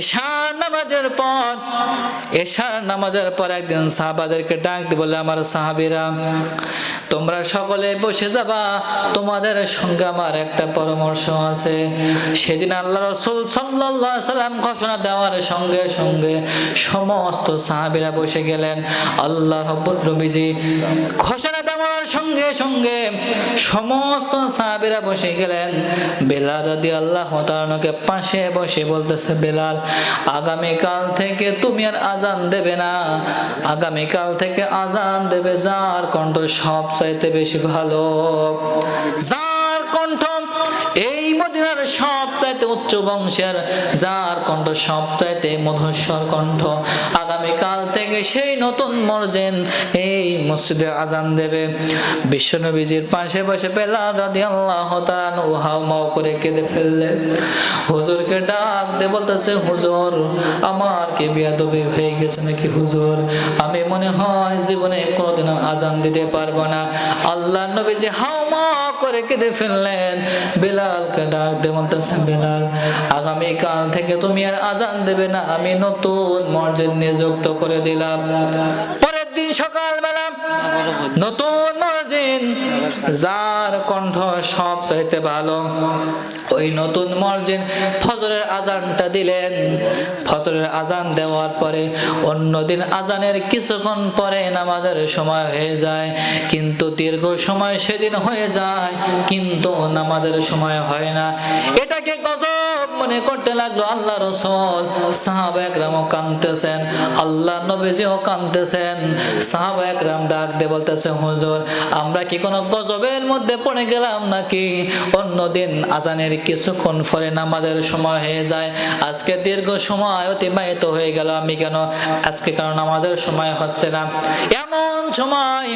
Speaker 1: এশার নামাজের পর একদিন সাহাবাদেরকে ডাক দিয়ে বলে, আমার সাহাবীরা, তোমরা সকলে বসে যাবা, তোমাদের সঙ্গে আমার একটা পরামর্শ আছে। সেদিন আল্লাহ রাসূল সাল্লাল্লাহু আলাইহি সাল্লাম ঘোষণা দেওয়ার সঙ্গে সঙ্গে সমস্ত সাহাবীরা বসে গেলেন। আল্লাহ রাব্বুল নবীজি ঘোষণা দেওয়ার সঙ্গে সঙ্গে সমস্ত সাহাবীরা বসে গেলেন। বেলাল রাদিয়াল্লাহু তাআলাকে পাশে বসে বলতেছে, বেলাল, আগামীকাল থেকে তুমি আর আজান দেবে না, আগামীকাল থেকে আজান দেবে যার কণ্ঠ সবচাইতে বেশি ভালো, যার কণ্ঠ এই মদিনার সবচাইতে উচ্চ বংশের, যার কণ্ঠ সবচাইতে মধুস্বর কণ্ঠ, আগামীকাল থেকে সেই নতুন মুয়াজ্জিন এই মসজিদে আজান দেবে। বিশ্বনবীজির পাশে বসে বেলাল রাদিয়াল্লাহু তাআলা হাউমাউ করে কেঁদে ফেললেন। হুজুরকে ডাক দিয়ে বলতেছে, হুজুর, আমার কি বেয়াদবি হয়ে গেছে নাকি হুজুর? আমি মনে হয় জীবনে কোনোদিন আজান দিতে পারবো না। আল্লাহর নবীজি হাউমাউ করে কেঁদে ফেললেন। বেলালকে ডাক দিয়ে বলতেছে, বেলাল, আগামীকাল থেকে তুমি আর আজান দেবে না, আমি নতুন মুয়াজ্জিন নিযুক্ত করে দিলাম। পরের দিন সকালবেলা নতুন মুয়াজ্জিন যার কণ্ঠ সব চাইতে ভালো, ওই নতুন মুয়াজ্জিন ফজরের আজানটা দিলেন। ফজরের আজান দেওয়ার পরে অন্যদিন আজানের কিছুক্ষণ পরে নামাজের সময় হয়ে যায়, কিন্তু দীর্ঘ সময় সেদিন হয়ে যায় কিন্তু নামাজের সময় হয় না। এটাকে গজব মনে করতে লাগলো আল্লাহ রাসূল। সাহাবা একরামও কাঁদতেছেন, আল্লাহ নবীজিও কাঁদতেছেন। সাহাবা একরাম ডাক দিয়ে বলতেছে, হুজুর আমরা কি কোনো গজবের মধ্যে পড়ে গেলাম নাকি? অন্যদিন আজানের কিছুক্ষণ পরে নামাজের সময় হয়ে যায়, আজকে দীর্ঘ সময় অতিবাহিত হয়ে গেল, আমি কেন আজকে কেন নামাজের সময় হচ্ছে না? এমন সময়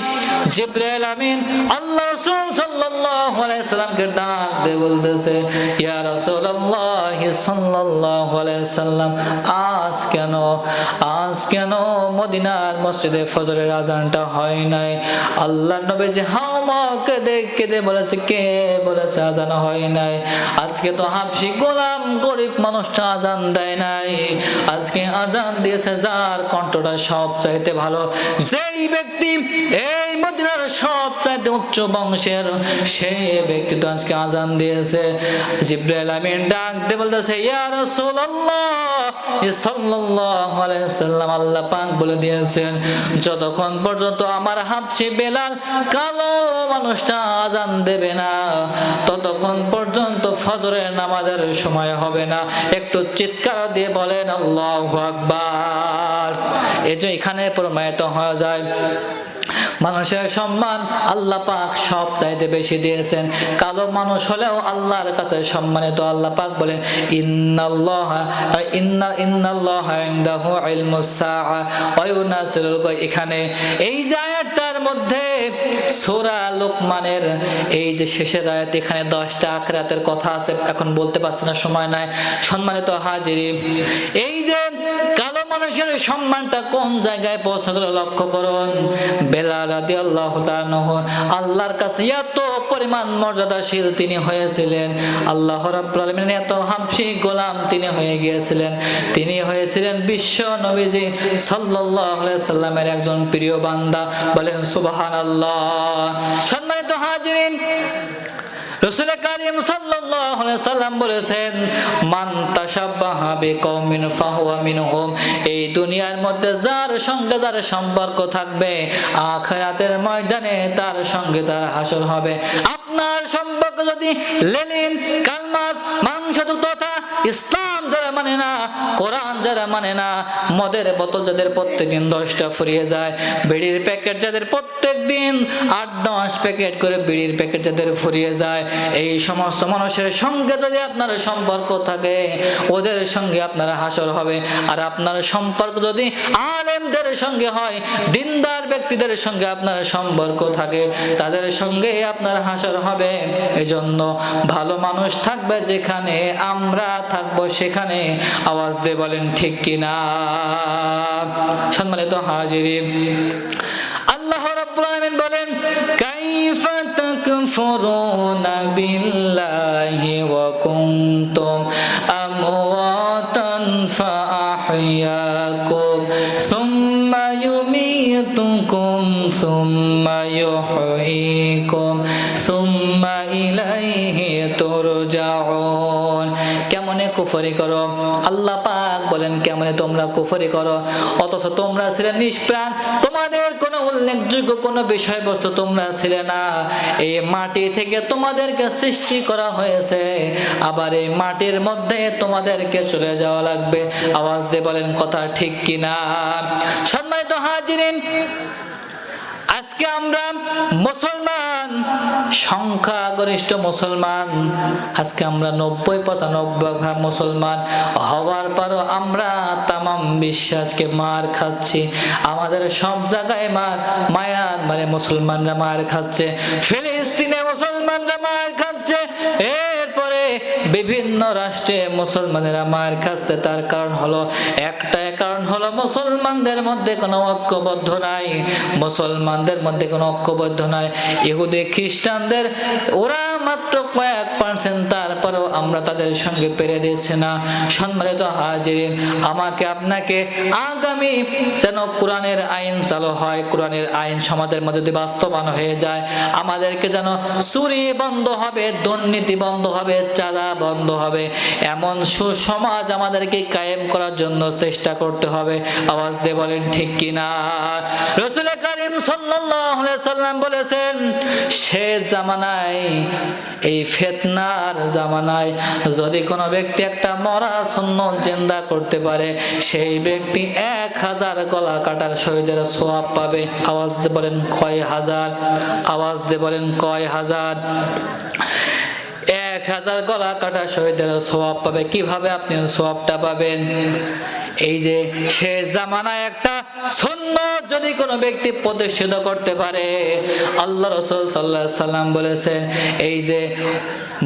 Speaker 1: জিবরাইল আমিন আল্লাহ রাসূল সাল্লাল্লাহু আলাইহি সাল্লামকে ডাক দিয়ে বলতেছে, ইয়া রাসূলুল্লাহ সাল্লাল্লাহু আলাইহি সাল্লাম, আজ কেন মদিনার মসজিদে ফজরের আজানটা হয় নাই? আল্লাহ নবীজি হাওমাকে দেখে বলেছে, কে বলেছে আজান হয় নাই? আজকে তো হাবশি গোলাম গরিব মানুষটা আজান দেয় নাই, আজকে আজান দিয়েছে যার কণ্ঠটা সব চাইতে ভালো, যেই ব্যক্তি এই মদিনার সব চাইতে উচ্চ বংশের, সেই ব্যক্তি তো আজকে আজান দিয়েছে। জিবরাইল আমিন ডাক দিয়ে বলতেছে, ইয়া রাসূলুল্লাহ সাল্লাল্লাহু আলাইহি সাল্লাম, আল্লাহ পাক বলে দিয়েছেন যতক্ষণ পর্যন্ত আমার হাবশি বেলাল কালো মানুষটা আজান দেবে না ততক্ষণ পর্যন্ত ফজরের নামাজের সময় হবে না। একটু চিৎকার দিয়ে বলেন আল্লাহু আকবার। এই যে এখানে প্রমাণিত হয়ে যায় মানুষের সম্মান আল্লাহ পাক সব চাইতে বেশি দিয়েছেন। কালো মানুষ হলেও আল্লাহর কাছে সম্মানিত। আল্লাহ পাক বলেন, ইন্নাল্লাহা ইনদাহু ইলমুস সাআ ওয়া ইউনাসিলুল গায়ব। এখানে এই যে আয়াতটার মধ্যে সূরা লোকমানের এই যে শেষের আয়াত, এখানে 10টা আখরাতের কথা আছে, এখন বলতে পারছি না, সময় নাই। সম্মানিত হাজিরিন, এই যে কালো মানুষের সম্মানটা কোন জায়গায় পৌঁছে গেল লক্ষ্য করুন। বেলাল রাদিয়াল্লাহু তাআলা আল্লাহর কাছে এত পরিমাণ মর্যাদাশীল তিনি হয়েছিলেন, আল্লাহ রাব্বুল আলামিন এত হাবশি গোলাম তিনি হয়ে গিয়েছিলেন। তিনি হয়েছিলেন বিশ্ব নবীজি সাল্লাল্লাহু আলাইহি সাল্লামের একজন প্রিয় বান্দা। বলেন সুবহানাল্লাহ। সম্মানিত হাজিরিন, রাসূল কারীম সাল্লাল্লাহু আলাইহি সাল্লাম বলেছেন, মান তাশাব্বাহা বিকওমিন ফাহুয়া মিনহুম। এই দুনিয়ার মধ্যে যার সঙ্গে যার সম্পর্ক থাকবে, আখিরাতের ময়দানে তার সঙ্গে তার হাসর হবে। আপনার সম্পর্ক যদি লেলিন কালমাস মাংসযুক্ত তথা ইসলাম যারা মানে না, কোরআন যারা মানে না, মদের বোতল যাদের প্রত্যেকদিন 10টা ফুরিয়ে যায়, বিড়ির প্যাকেট যাদের প্রত্যেকদিন 8-10 প্যাকেট করে বিড়ির প্যাকেট যাদের ফুরিয়ে যায়, এই সমস্ত মানুষের সঙ্গে যদি আপনার সম্পর্ক থাকে, ওদের সঙ্গে আপনার হাসর হবে। আর আপনার সম্পর্ক যদি আলেমদের সঙ্গে হয়, দিনদার ব্যক্তিদের সঙ্গে আপনার সম্পর্ক থাকে, তাদের সঙ্গে আপনার হাসর হবে। এজন্য ভালো মানুষ থাকবে যেখানে, আমরা থাকবো সেখানে। আওয়াজ দিয়ে বলেন ঠিক কিনা। সম্মানিত হাজিরিন, আল্লাহ রাব্বুল আলামিন বলেন, কাইফা তাকফুরুনা বিল্লাহি ওয়া কুনতুম আমওয়াতান ফাআহইয়াকুম সুম্মা ইউমীতুকুম সুম্মা ইউহয়ীকুম সুম্মা ইলাইহি তুরজাউন। কেমনে কুফরি করো? আল্লাহ পাক বলেন, কেমনে তোমরা কুফরি করো, অথচ তোমরা ছিলে নিষ্প্রাণ, তোমাদের কোনো উল্লেখযোগ্য কোনো বিষয়বস্তু তোমরা ছিলে না। এই মাটি থেকে তোমাদেরকে সৃষ্টি করা হয়েছে, আবার এই মাটির মধ্যে তোমাদেরকে চলে যাওয়া লাগবে। আওয়াজ দিয়ে বলেন কথা ঠিক কিনা। সম্মানিত হাজিরিন, আজকে আমরা মুসলমান, সংখ্যাগরিষ্ঠ মুসলমান, আজকে আমরা 90-95% মুসলমান হওয়ার পরও আমরা তামাম বিশ্বাসকে মার খাচ্ছি। আমাদের সব জায়গায় মায়ানমারে মুসলমানরা মার খাচ্ছে, ফিলিস্তিনে মুসলমানরা মার খাচ্ছে, এরপরে বিভিন্ন রাষ্ট্রে মুসলমানেরা মার খাচ্ছে। তার কারণ হলো একটাই, কারণ হলো মুসলমানদের মধ্যে কোনো ঐক্যবদ্ধ নাই, মুসলমানদের মধ্যে কোনো ঐক্যবদ্ধ নাই। ইহুদি খ্রিস্টানদের ওরা মাত্র কয়েক %, তারপরেও আমরা তাদের সঙ্গে পেরে দিচ্ছি না। সম্মানিত হাজিরিন, আমাকে আপনাকে আগামী যেন কোরআনের আইন চালু হয়, কোরআনের আইন সমাজের মধ্যে যদি বাস্তবায়ন হয়ে যায়, আমাদেরকে যেন চুরি বন্ধ হবে, দুর্নীতি বন্ধ হবে, চাঁদা বন্ধ হবে, এমন সুসমাজ আমাদেরকে কায়েম করার জন্য চেষ্টা করতে হবে। আওয়াজ দিয়ে বলেন ঠিক কিনা? রাসূল কারীম সাল্লাল্লাহু আলাইহি সাল্লাম বলেছেন, শেষ জামানায়, এই ফিতনার জামানায় যদি কোনো ব্যক্তি একটা মরা সুন্নত জিন্দা করতে পারে, সেই ব্যক্তি 1000 গলা কাটা শহীদের সওয়াব পাবে। আওয়াজ দিয়ে বলেন কয় হাজার? আওয়াজ দিয়ে বলেন কয় হাজার? 1000 গলা কাটা শহীদের সওয়াব পাবে। কিভাবে আপনি সওয়াবটা পাবেন? এই যে শেষ জামানায় একটা সুন্নাত যদি কোনো ব্যক্তি প্রতিষ্ঠিত করতে পারে, আল্লাহ রাসূল সাল্লাল্লাহু আলাইহি সাল্লাম বলেছেন, এই যে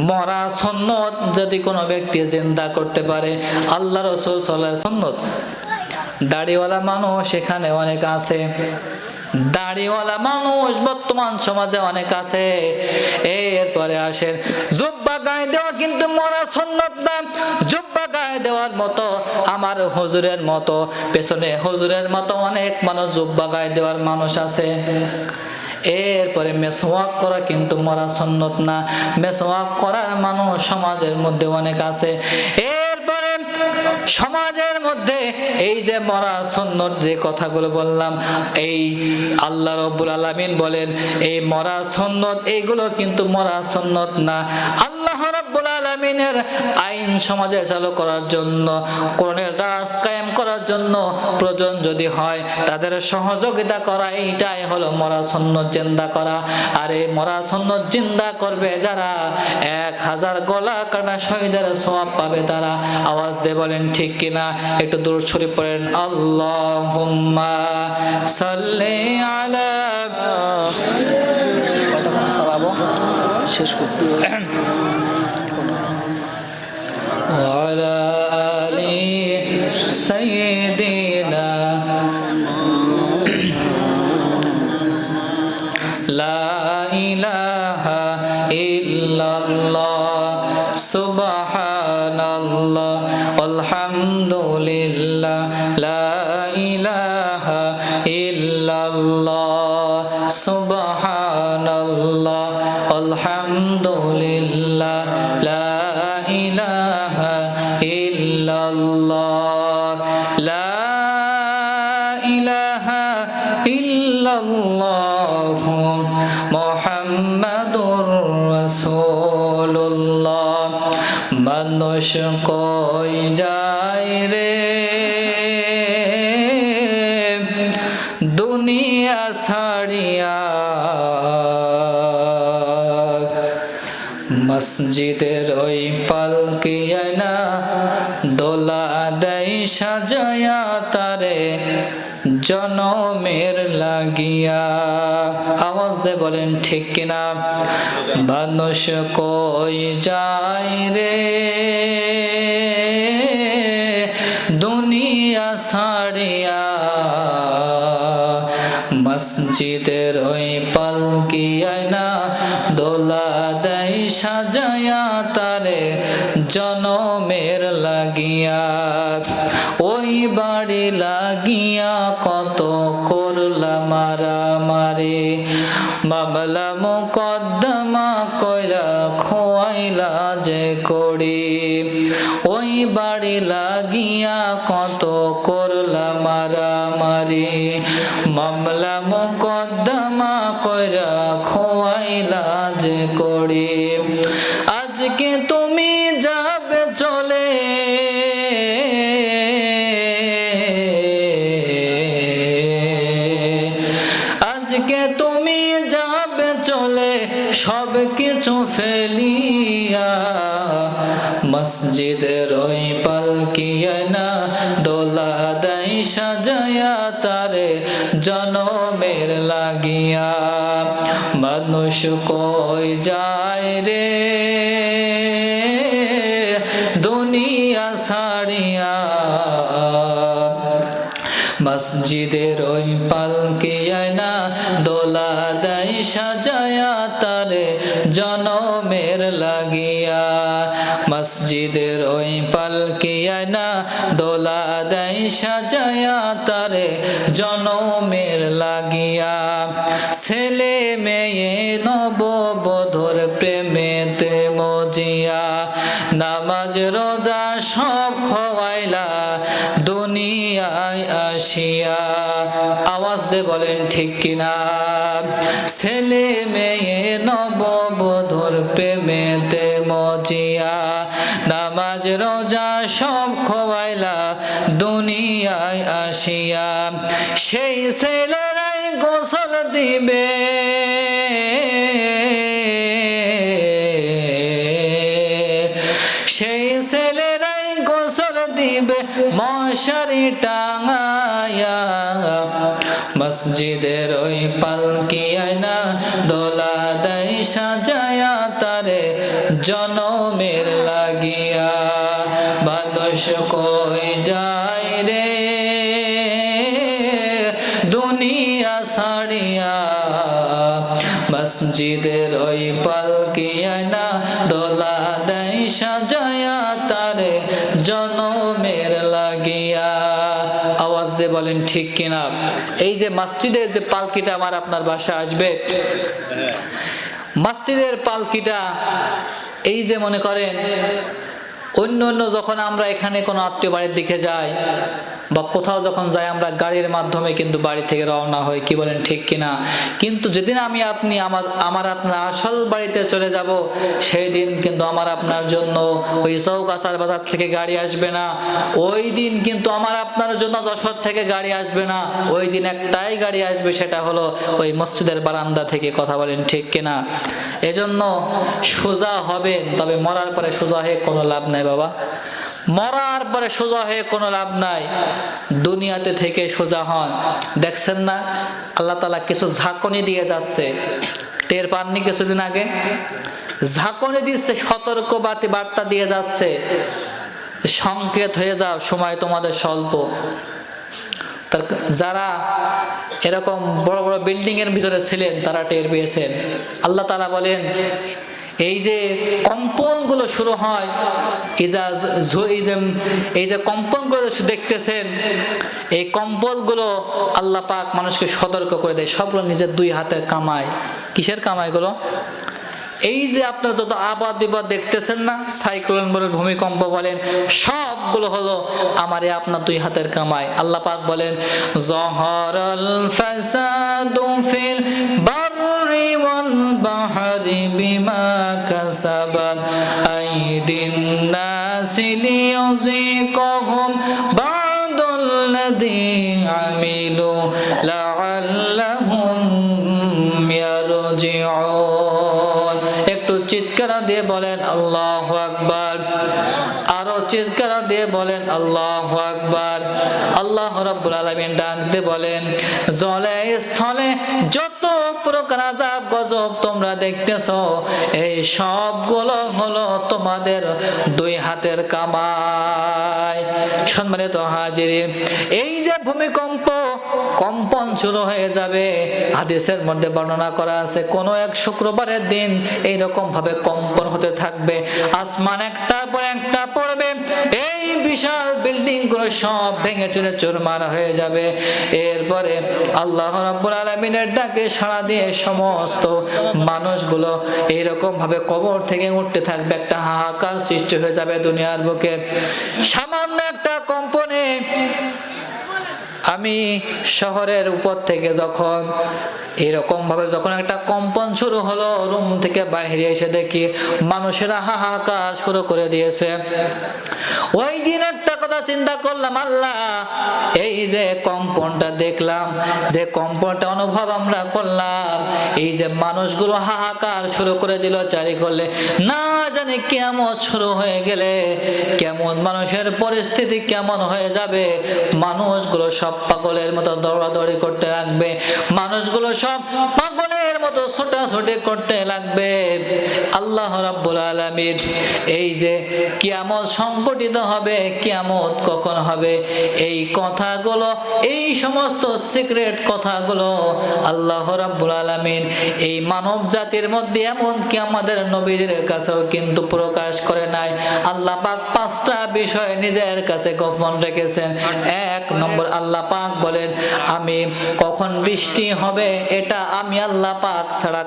Speaker 1: মরা সুন্নাত যদি কোনো ব্যক্তি জিন্দা করতে পারে, আল্লাহ রাসূল সাল্লাল্লাহু আলাইহি সুন্নাত। দাড়িওয়ালা মানুষ এখানে অনেক আছে, দাড়িওয়ালা মানুষ বর্তমান সমাজে অনেক আছে। এরপরে আসেন জুব্বা গায়ে দেওয়া কিন্তু মরা সুন্নাত না। জুব্বা গায়ে দেওয়ার মতো আমার হুজুরের মতো, পেছনে হুজুরের মতো অনেক মানুষ জুব্বা গায়ে দেওয়ার মানুষ আছে। এরপরে মেসওয়াক করা কিন্তু মরা সুন্নাত না। মেসওয়াক করার মানুষ সমাজের মধ্যে অনেক আছে। এরপরে সমাজের মধ্যে এই যে মরা সুন্নাত যে কথাগুলো বললাম, এই আল্লাহ রাব্বুল আলামিন বলেন এই মরা সুন্নাত, এইগুলো কিন্তু মরা সুন্নাত না। আল্লাহ রাব্বুল আলামিনের আইন সমাজে চালু করার জন্য, কোরআনের রাজ কায়েম করার জন্য প্রয়োজন যদি হয়, তাদের সহযোগিতা করা, এইটাই হলো মরা সুন্নাত জিন্দা করা। আর এই মরা সুন্নাত জিন্দা করবে যারা, 1000 গলা কাটা শহীদের সওয়াব পাবে তারা। আওয়াজ দিয়ে বলেন ঠিক কিনা? একটু দরুদ শরীফ পড়েন, আল্লাহুম্মা সাল্লি আলা। শেষ করতে ওয়ালা আলি সাইয়্যিদিনা লা ইলাহা ইল্লাল্লাহ সুবহানাল্লাহ আলহামদুলিল্লাহ লা ইলাহা ইল্লাল্লাহ সুবহানাল্লাহ আলহামদুলিল্লাহ লা ইলাহা ইল্লাল্লাহ লা ইলাহা ইল্লাল্লাহ মুহাম্মাদুর রাসূলুল্লাহ। মানুষ কই যায় রে দুনিয়া ছাড়িয়া, মসজিদের ওই পালকি আয়না দোলা দেয় সাজায়া তারে জনমের লাগিয়া। আওয়াজ দিয়ে বলেন ঠিক কিনা? মানুষ কই যায় রে দুনিয়া ছাড়িয়া, মসজিদের ওই পালকি আয়না দোলা দেয় সাজায়া তারে জনমের লাগিয়া। ওই বাড়ি লাগিয়া কত করলা মারামারি, মামলা মোকদ্দমা কইরা খোয়াইলা যে করি। ওই বাড়ি লাগিয়া কত করলা মারামারি, মামলা মোকদ্দমা কইরা খোয়াইলা যে করি। আজকে তুমি যাবে চলে, আজকে তুমি যাবে চলে সব কিছু ফেলিয়া, মসজিদের ওই পালকি আয়না দোলা দেয় সাজায়া তারে জনমের লাগিয়া। মানুষ কই যায় রে দুনিয়া ছাড়িয়া, মসজিদের ওই পালকি আয়না দোলা দেয় সাজায়া তারে জনমের লাগিয়া। লাগিয়া, মসজিদের ওই পালকিয়া না দোলা দেয় সাজায়া তারে জনমের লাগিয়া, ছেলে মেয়ে নববধূর প্রেমেতে মজিয়া, নামাজ রোজা সব খোয়াইলা দুনিয়ায় আসিয়া। আওয়াজ দিয়ে বলেন ঠিক কিনা? ছেলে মেয়ে নববধূর প্রেমেতে মজিয়া, নামাজ রোজা সব খোয়াইলা দুনিয়ায় আসিয়া, সেই ছেলেরাই গোসল দিবে, সেই ছেলেরাই গোসল দিবে মশারি টাঙায়া, মসজিদের ওই পালকিয়ায় না দোলা দেয় সাজায়া তারে জনমের লাগিয়া। মানুষ কই যায় রে দুনিয়া ছাড়িয়া, মসজিদের ওই পালকিয়ায় না দোলা দেয় সাজায়া তারে জনমের লাগিয়া। আওয়াজ দিয়ে বলেন ঠিক কিনা? এই যে মসজিদের যে পালকিটা আমার আপনার বাসায় আসবে, মসজিদের পালকিটা এই যে মনে করেন অন্য অন্য যখন আমরা এখানে কোনো আত্মীয় বাড়ির দিকে যাই বা কোথাও যখন যাই আমরা গাড়ির মাধ্যমে কিন্তু বাড়ি থেকে রওনা হই, কি বলেন ঠিক কিনা? কিন্তু যেদিন আমি আপনি আমার আপনার আসল বাড়িতে চলে যাব, সেই দিন কিন্তু আমার আপনার জন্য ওই চৌগাছার বাজার থেকে গাড়ি আসবে না, ওই দিন কিন্তু আমার আপনার জন্য যশোর থেকে গাড়ি আসবে না, ওই দিন একটাই গাড়ি আসবে, সেটা হলো ওই মসজিদের বারান্দা থেকে। কথা বলেন ঠিক কিনা? এজন্য সোজা হবেন, তবে মরার পরে সোজা হয়ে কোনো লাভ নাই বাবা, মরার পরে সোজা হয়ে কোনো লাভ নাই। দুনিয়াতে থেকে সোজা হন। দেখছেন না আল্লাহ তাআলা কিছু ঝাঁকুনি দিয়ে যাচ্ছে, টের পাননি? কিছুদিন আগে ঝাঁকুনি দিচ্ছে, সতর্ক বার্তা দিয়ে যাচ্ছে, সংকেত হয়ে যাও, সময় তোমাদের স্বল্প। যারা এরকম বড় বড় বিল্ডিং এর ভিতরে ছিলেন তারা টের পেয়েছেন। আল্লাহ তাআলা বলেন এই যে কম্পনগুলো শুরু হয়, এই যে কম্পনগুলো দেখতেছেন, এই কম্পনগুলো আল্লাহ পাক মানুষকে সতর্ক করে দেয়, সবগুলো নিজের দুই হাতের কামায়। কিসের কামাইগুলো? এই যে আপনারা যত আবাদ বিবাদ দেখতেছেন না, সাইক্লোন বলেন, ভূমিকম্প বলেন, সবগুলো হলো আমার আপনার দুই হাতের কামাই। আল্লাহ পাক বলেন যহরাল ফাসাদু ফিল বাররি ওয়াল বাহরি বিমা কাসাবাত আইদিন নাসি লিয়ুযিকাহুম বা'দাল্লাযী আমিলু লাআল্লাহুম ইয়ারজিউন। একটু চিৎকার দিয়ে বলেন আল্লাহু আকবার, আরো চিৎকার দিয়ে বলেন আল্লাহু আকবার। আল্লাহ রাব্বুল আলামিন ডাক দিয়ে বলেন জলে স্থলে যত প্রকার আযাব গজব তোমরা দেখতেছো, এই সবগুলো হলো তোমাদের দুই হাতের কামাই। সম্মানিত হাজিরিন, এই যে ভূমিকম্প, কম্পন শুরু হয়ে যাবে, হাদিসের মধ্যে বর্ণনা করা আছে কোন এক শুক্রবারের দিন এইরকম ভাবে কম্পন হতে থাকবে, আসমান একটার পর একটা পড়বে, এই বিশাল বিল্ডিং গুলো সব ভেঙে চুরে চুরমার হয়ে যাবে। এরপরে আল্লাহ রাব্বুল আলামিনের ডাকে সাড়া দিয়ে সমস্ত মানুষগুলো এইরকম ভাবে কবর থেকে উঠতে থাকবে, একটা হাহাকার সৃষ্টি হয়ে যাবে দুনিয়ার বুকে। সামান্য একটা কম্পনে আমি শহরের উপর থেকে যখন এরকম ভাবে যখন একটা কম্পন শুরু হলো, রুম থেকে বাইরে এসে দেখি মানুষেরা হাহাকার শুরু করে দিয়েছে। ওই দিন একটা কথা চিন্তা করলাম, আল্লাহ এই যে কম্পনটা দেখলাম, যে কম্পনটা অনুভব আমরা করলাম, এই যে মানুষগুলো হাহাকার শুরু করে দিল চারি করলে, না জানি কেমন শুরু হয়ে গেলে কেমন মানুষের পরিস্থিতি কেমন হয়ে যাবে, মানুষগুলো সব পাগলের মতো দৌড়াদৌড়ি করতে লাগবে, মানুষগুলো সব পাগলের মতো ছোটাছুটি করতে লাগবে। আল্লাহ রাব্বুল আলামিন এই যে কিয়ামত সংঘটিত হবে, কিয়ামত কখন হবে, এই কথাগুলো, এই সমস্ত সিক্রেট কথাগুলো আল্লাহ রাব্বুল আলামিন এই মানব জাতির মধ্যে এমনকি আমাদের নবীদের কাছেও কিন্তু প্রকাশ করে নাই। আল্লাহ পাক 5টা বিষয় নিজের কাছে গোপন রেখেছেন। 1 নম্বর, আল্লাহ পাক বলেন আমি কখন বৃষ্টি হবে এটা আমি আল্লাহ পাক ছাড়া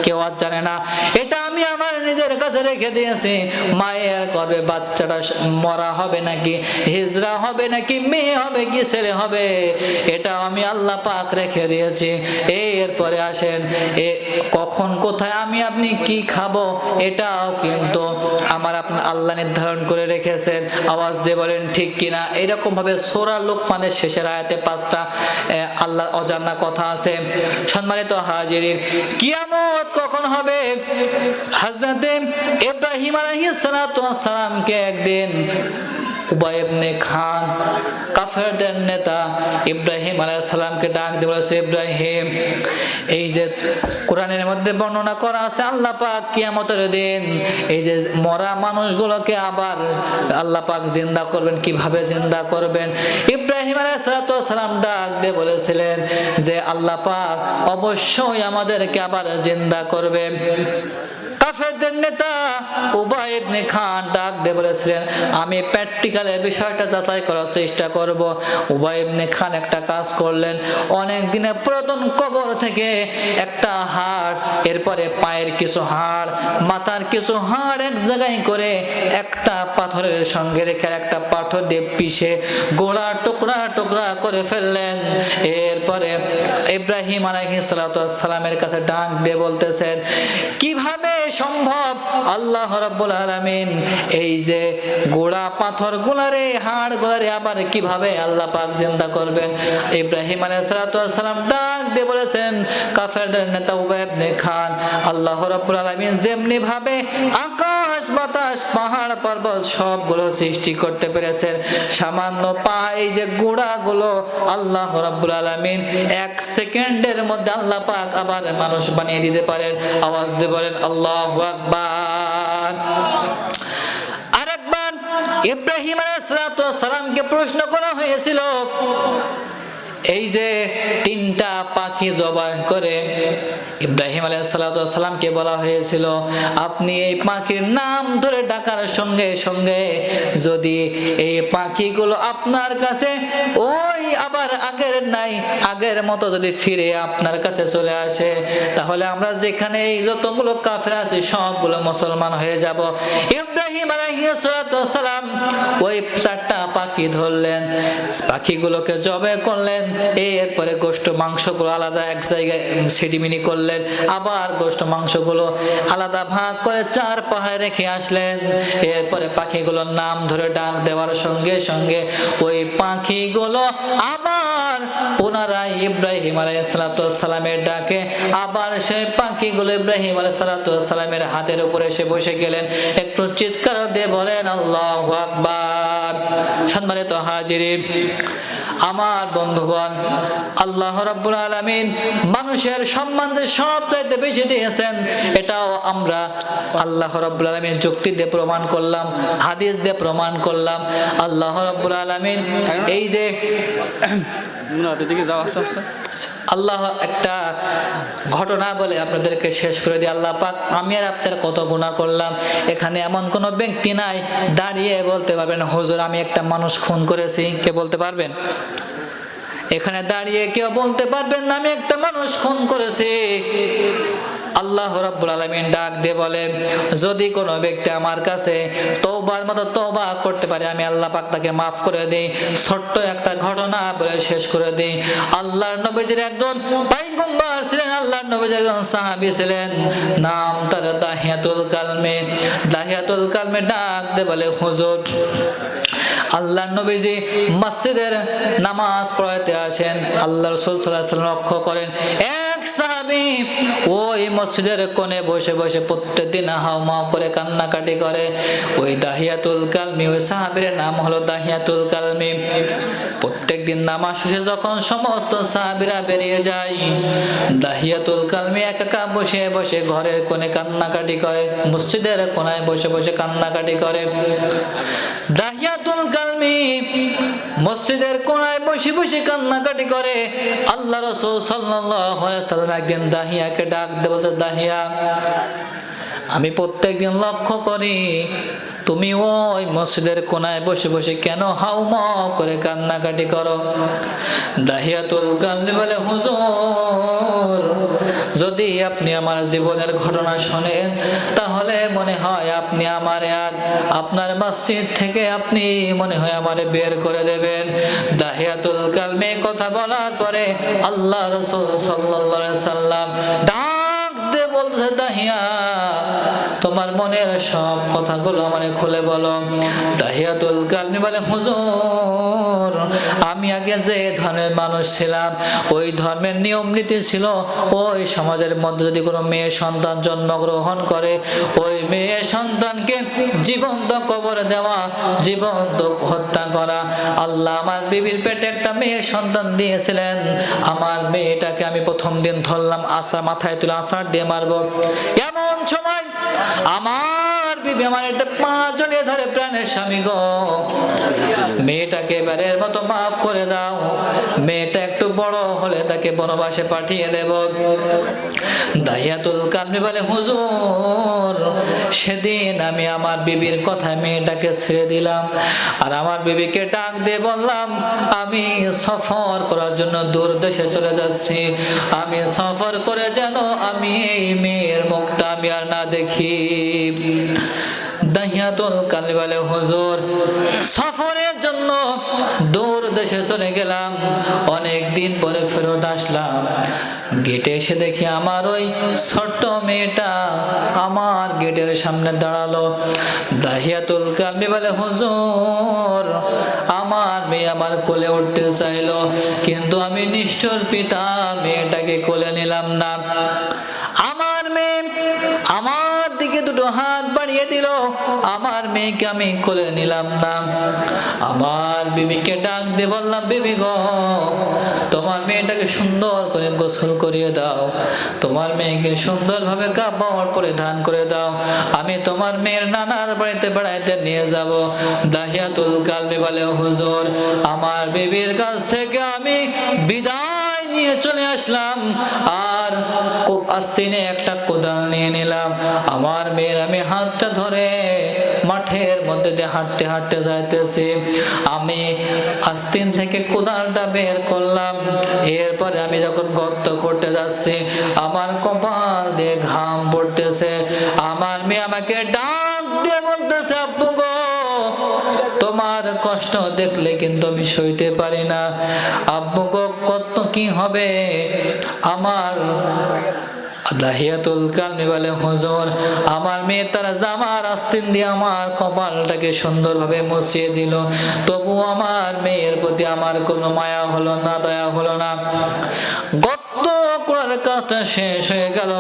Speaker 1: কেউ আর জানে না, এটা আমি আমার নিজের কাছে রেখে দিয়েছি। মায়ের গর্ভে বাচ্চাটা মরা হবে নাকি হিজড়া হবে নাকি মেয়ে হবে কি ছেলে হবে, এটা আমি আল্লাহ পাক রেখে দিয়েছি। এরপরে আসেন কখন কোথায় আমি আপনি কি খাবো এটাও কিন্তু আমার আপনার আল্লাহ নির্ধারণ করে রেখেছেন। আওয়াজ দিয়ে বলেন ঠিক কিনা। এরকম ভাবে সূরা লুকমানের শেষের আয়াতে 5টা আল্লাহর অজানা কথা আছে। সম্মানিত হাজিরিন, কিয়ামত কখন হবে? হযরতে ইব্রাহিম আলাইহিস সালাতু ওয়াস সালামকে একদিন উবাই ইবনে খান কাফেরদের নেতা ইব্রাহিম আলাইহিস সালামকে ডাক দিয়ে বলেছে, ইব্রাহিম এই যে কোরআনের মধ্যে বর্ণনা করা আছে আল্লাহ পাক কিয়ামতের দিন এই যে মরা মানুষগুলোকে আবার আল্লাহ পাক জিন্দা করবেন, কিভাবে জিন্দা করবেন? ইব্রাহিম আলাইহিস সালাম ডাক দিয়ে বলেছিলেন যে আল্লাহ পাক অবশ্যই আমাদেরকে আবার জিন্দা করবে। কাফেরদের নেতা উবাই ইবনে খান ডাক দিয়ে বলেছিলেন আমি প্র্যাকটিক্যালে বিষয়টা যাচাই করার চেষ্টা করব। উবাই ইবনে খান একটা কাজ করলেন, অনেক দিনের পুরাতন কবর থেকে একটা হাড়, এরপরে পায়ের কিছু হাড়, মাথার কিছু হাড় এক জায়গায় করে একটা পাথরের সঙ্গে রেখে একটা পাথর দিয়ে পিষে গোড়া টুকরা টুকরা করে ফেললেন। এরপরে ইব্রাহিম আলাইহিস সালামের কাছে ডাক দিয়ে বলতেছেন কিভাবে সম্ভব? আল্লাহ রাব্বুল আলামিন এই যে গোড়া পাথর গুলারে হাড় গুলারে আবার কিভাবে আল্লাহ পাক জিন্দা করবেন? ইব্রাহিম আলাইহিস সালাম ডাক দিয়ে বলেছেন কাফেরদের নেতা উবাই ইবনে খান আল্লাহ রাব্বুল আলামিন যেমনি ভাবে আকাশ বাতাস পাহাড় পর্বত সবগুলো সৃষ্টি করতে পেরেছেন, সামান্য পা এই যে গোড়াগুলো আল্লাহ রাব্বুল আলামিন 1 সেকেন্ডের মধ্যে আল্লাহ পাক আবার মানুষ বানিয়ে দিতে পারেন। আওয়াজ দিয়ে বলেন আল্লাহু আকবার। আরেকবার ইব্রাহিম আলাইহিস সালামকে প্রশ্ন করা হয়েছিল, এই যে 3টা পাখি জবাই করে ইব্রাহিম আলাইহিস সালামকে বলা হয়েছিল আপনি এই পাখির নাম ধরে ডাকার সঙ্গে সঙ্গে যদি এই পাখিগুলো আপনার কাছে ওই আবার আগের মতো যদি ফিরে আপনার কাছে চলে আসে তাহলে আমরা যেখানে এই যতগুলো কাফের আছে সবগুলো মুসলমান হয়ে যাব। ইব্রাহিম আলাইহিস সালাম ওই 4টা পাখি ধরলেন, পাখিগুলোকে জবাই করলেন, এরপরে গোশত মাংসগুলো আলাদা এক জায়গায় সেডিমিনি করলেন, আবার গোশত মাংসগুলো আলাদা ভাগ করে 4 পাহাড়ে রেখে আসলেন। এরপরে পাখিগুলোর নাম ধরে ডাক দেওয়ার সঙ্গে সঙ্গে ওই পাখিগুলো আবার পুনরায় ইব্রাহিম আলাইহিস সালামের ডাকে আবার সেই পাখিগুলো ইব্রাহিম আলাইহিস সালামের হাতের উপরে এসে বসে গেলেন। একটু চিৎকার দিয়ে বলেন আল্লাহু আকবার। সম্মানিত হাজিরিন, আমার বন্ধুগণ, আল্লাহ রাব্বুল আলামিন মানুষের সম্মান যে সবচাইতে বেশি দিয়েছেন এটাও আমরা আল্লাহ রাব্বুল আলামিন যুক্তি দিয়ে প্রমাণ করলাম, হাদিস দিয়ে প্রমাণ করলাম। আল্লাহ রাব্বুল আলামিন এই যে আল্লাহ একটা ঘটনা বলে আপনাদেরকে শেষ করে দিই। আল্লাহ পাক আমি আর আপনার কত গুনাহ করলাম, এখানে এমন কোন ব্যক্তি নাই দাঁড়িয়ে বলতে পারবেন হুজুর আমি একটা মানুষ খুন করেছি, কে বলতে পারবেন? এখানে দাঁড়িয়ে কেউ বলতে পারবেন না আমি একটা মানুষ খুন করেছি? আল্লাহ রাব্বুল আলামিন ডাক দিয়ে বলেন যদি কোনো ব্যক্তি আমার কাছে তওবার মতো তওবা করতে পারে আমি আল্লাহ পাক তাকে maaf করে দেই। ছোট্ট একটা ঘটনা বলে শেষ করে দেই। আল্লাহর নবীজির একজন পয়গম্বর ছিলেন, আল্লাহর নবীজির একজন সাহাবী ছিলেন, নাম তার দাহিয়াতুল কালমে। দাহিয়াতুল কালমে ডাক দিয়ে বলে হুজুর আল্লাহর নবীজি মসজিদের নামাজ পড়াতে আসেন, আল্লাহ রাসূল সাল্লাল্লাহু আলাইহি ওয়াসাল্লাম লক্ষ্য করেন এক সাহাবী ওই মসজিদের কোণে বসে বসে প্রত্যেকদিন হাওমাও করে কান্নাকাটি করে। ওই দাহিয়াতুল কালমি, ওই সাহাবীর নাম হলো দাহিয়াতুল কালমি। প্রত্যেকদিন নামাজ শেষে যখন সমস্ত সাহাবীরা বেরিয়ে যায়, দাহিয়াতুল কালমি একা বসে বসে ঘরের কোণে কান্নাকাটি করে, মসজিদের কোণায় বসে বসে কান্নাকাটি করে। দাহিয়াতুল কালমি মসজিদের কোণায় বসে বসে কান্নাকাটি করে। আল্লাহ রাসূল সাল্লাল্লাহু আলাইহি ওয়াসাল্লাম একদিন দাহিয়াকে ডাক দিয়ে বলতে, দাহিয়া, আমি প্রত্যেকদিন লক্ষ্য করি তুমি ওই মসজিদের কোণায় বসে বসে কেন হাউমাউ করে কান্নাকাটি করো? দাহিয়াতুল কালমি বলে, হুজুর, যদি আপনি আমার জীবনের ঘটনা শোনেন তাহলে মনে হয় আপনি আপনার মসজিদ থেকে আপনি মনে হয় আমারে বের করে দেবেন। দাহিয়াতুল কালমি কথা বলার পরে আল্লাহ রাসূল সাল্লাল্লাহু আলাইহি সাল্লাম ডাক দিয়ে বলছে, দাহিয়া, তোমার মনের সব কথাগুলো আমারে খুলে বলো। দাহিয়াতুল কালমি বলে, হুজুর, আমি আগে যে ধর্মের মানুষ ছিলাম ওই ধর্মের নিয়ম নীতি ছিল ওই সমাজের মধ্যে যদি কোনো মেয়ে সন্তান জন্মগ্রহণ করে ওই মেয়ে সন্তানকে জীবন্ত কবরে দেওয়া, জীবন্ত হত্যা করা। আল্লাহ আমার বিবির পেটে একটা মেয়ে সন্তান দিয়েছিলেন, আমার মেয়েটাকে আমি প্রথম দিন ধরলাম, মাথায় তুলে আছাড় দিয়ে মারবো। এমন সময় আমার বিবি আমার একটা পা জড়িয়ে ধরে, প্রাণের স্বামী গো, মেয়েটাকে এবারের মতো মাফ করে দাও, মেয়েটা একটু বড় হলে তাকে বনবাসে পাঠিয়ে দেব। দাহিয়াতুল কালমি বলে, হুজুর, সেদিন আমি আমার বিবির কথায় মেয়েটাকে ছেড়ে দিলাম আর আমার বিবিকে ডাক দিয়ে বললাম, আমি সফর করার জন্য দূর দেশে চলে যাচ্ছি, আমি সফর করে যেন আমি এই মেয়ের মুখটা আমি আর না দেখি। দাহিয়াতুল কালমি বলে, হুজুর, সফরের জন্য দূর দেশে চলে গেলাম, অনেক দিন পরে ফেরত আসলাম, গেটে এসে দেখি আমার ওই ছোট্ট মেয়েটা আমার গেটের সামনে দাঁড়ালো। দাহিয়াতুল কালমি বলে, হুজুর, আমার মেয়ে আমার কোলে উঠতে চাইলো, কিন্তু আমি নিষ্ঠুর পিতা মেয়েটাকে কোলে নিলাম না। আমার মেয়ে আমার দিকে দুটো হাত বাড়িয়ে দিল, আমার মেয়েকে আমি কোলে নিলাম না। আমার বিবিকে ডাক দিয়ে বললাম, বিবি গো, তোমার মেয়েটাকে সুন্দর করে গোসল করিয়ে দাও, তোমার মেয়েকে সুন্দরভাবে কাপড় পরিধান করে দাও, আমি তোমার মেয়ের নানার বাড়িতে বেড়াইতে নিয়ে যাব। দাহিয়াতুল কালমি বলে, হুজুর, আমার বিবির কাছ থেকে আমি বিদায় নিয়ে চলে আসলাম আর খুব আস্তিনে একটা কোদাল নিয়ে নিলাম, আমার মেয়ের আমি হাতটা ধরে মাঠের মধ্যে দিয়ে হাঁটতে হাঁটতে যাইতেছি, আমি আস্তিন থেকে কোদালটা বের করলাম, এরপরে আমি যখন গর্ত করতে যাচ্ছি আমার কপাল দিয়ে ঘাম পড়তেছে, আমার মেয়ে আমাকে ডাক দিয়ে বলতেছে, আব্বু গো, তোমার কষ্ট দেখলে কিন্তু আমি সইতে পারি না, আব্বু গো, কত কি হবে আমার। দাহিয়াতুল কালমি বলে, হুজুর, আমার মেয়ে তার জামার আস্তিন দিয়ে আমার কপালটাকে সুন্দরভাবে মুছিয়ে দিল, তবু আমার মেয়ের প্রতি আমার কোনো মায়া হলো না, দয়া হলো না। গর্ত করার কাজটা শেষ হয়ে গেল,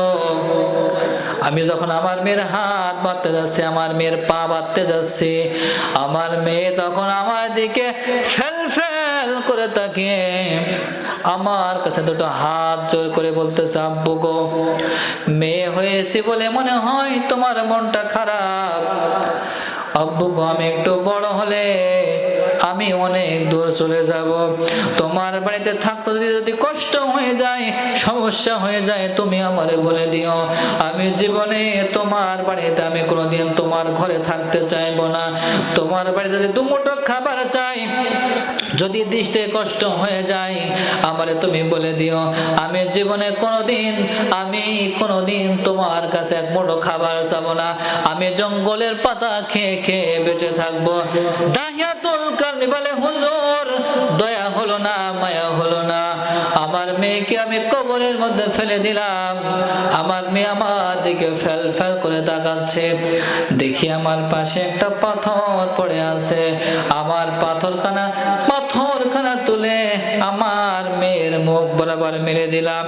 Speaker 1: আমি যখন আমার মেয়ের হাত বাঁধতে যাচ্ছি, আমার মেয়ের পা বাঁধতে যাচ্ছি, আমার মেয়ে তখন আমার দিকে ফেল ফেল করে তাকিয়ে আমার কাছে দুটো হাত জোর করে বলতেছে, আব্বু গো, মেয়ে হয়েছে বলে মনে হয় তোমার মনটা খারাপ, আব্বু গো, আমি একটু বড় হলে আমি অনেক দূর চলে যাব, তোমার বাড়িতে থাকতে যদি কষ্ট হয়ে যায়, সমস্যা হয়ে যায়, তুমি আমারে বলে দিও, আমি জীবনে তোমার বাড়িতে আমি কোনোদিন তোমার ঘরে থাকতে চাইবো না, তোমার বাড়িতে যদি দুমুঠো খাবার চাই, যদি দৃষ্টি কষ্ট হয়ে যায়, আমারে তুমি বলে দিও, আমি জীবনে কোনোদিন তোমার কাছে এক মুঠো খাবার চাবো না, আমি জঙ্গলের পাতা খেয়ে খেয়ে বেঁচে থাকবো। দাহিয়াতুল কালমি বলে, হুজুর, দয়া হলো না, মায়া হলো না, আমার মেয়েকে আমি কবরের মধ্যে ফেলে দিলাম, আমার মেয়ে আমার দিকে ফেল ফেল করে তাকাচ্ছে, দেখি আমার পাশে একটা পাথর পড়ে আছে, আমার পাথরখানা তুলে আমার মেয়ের মুখ বরাবর মেরে দিলাম।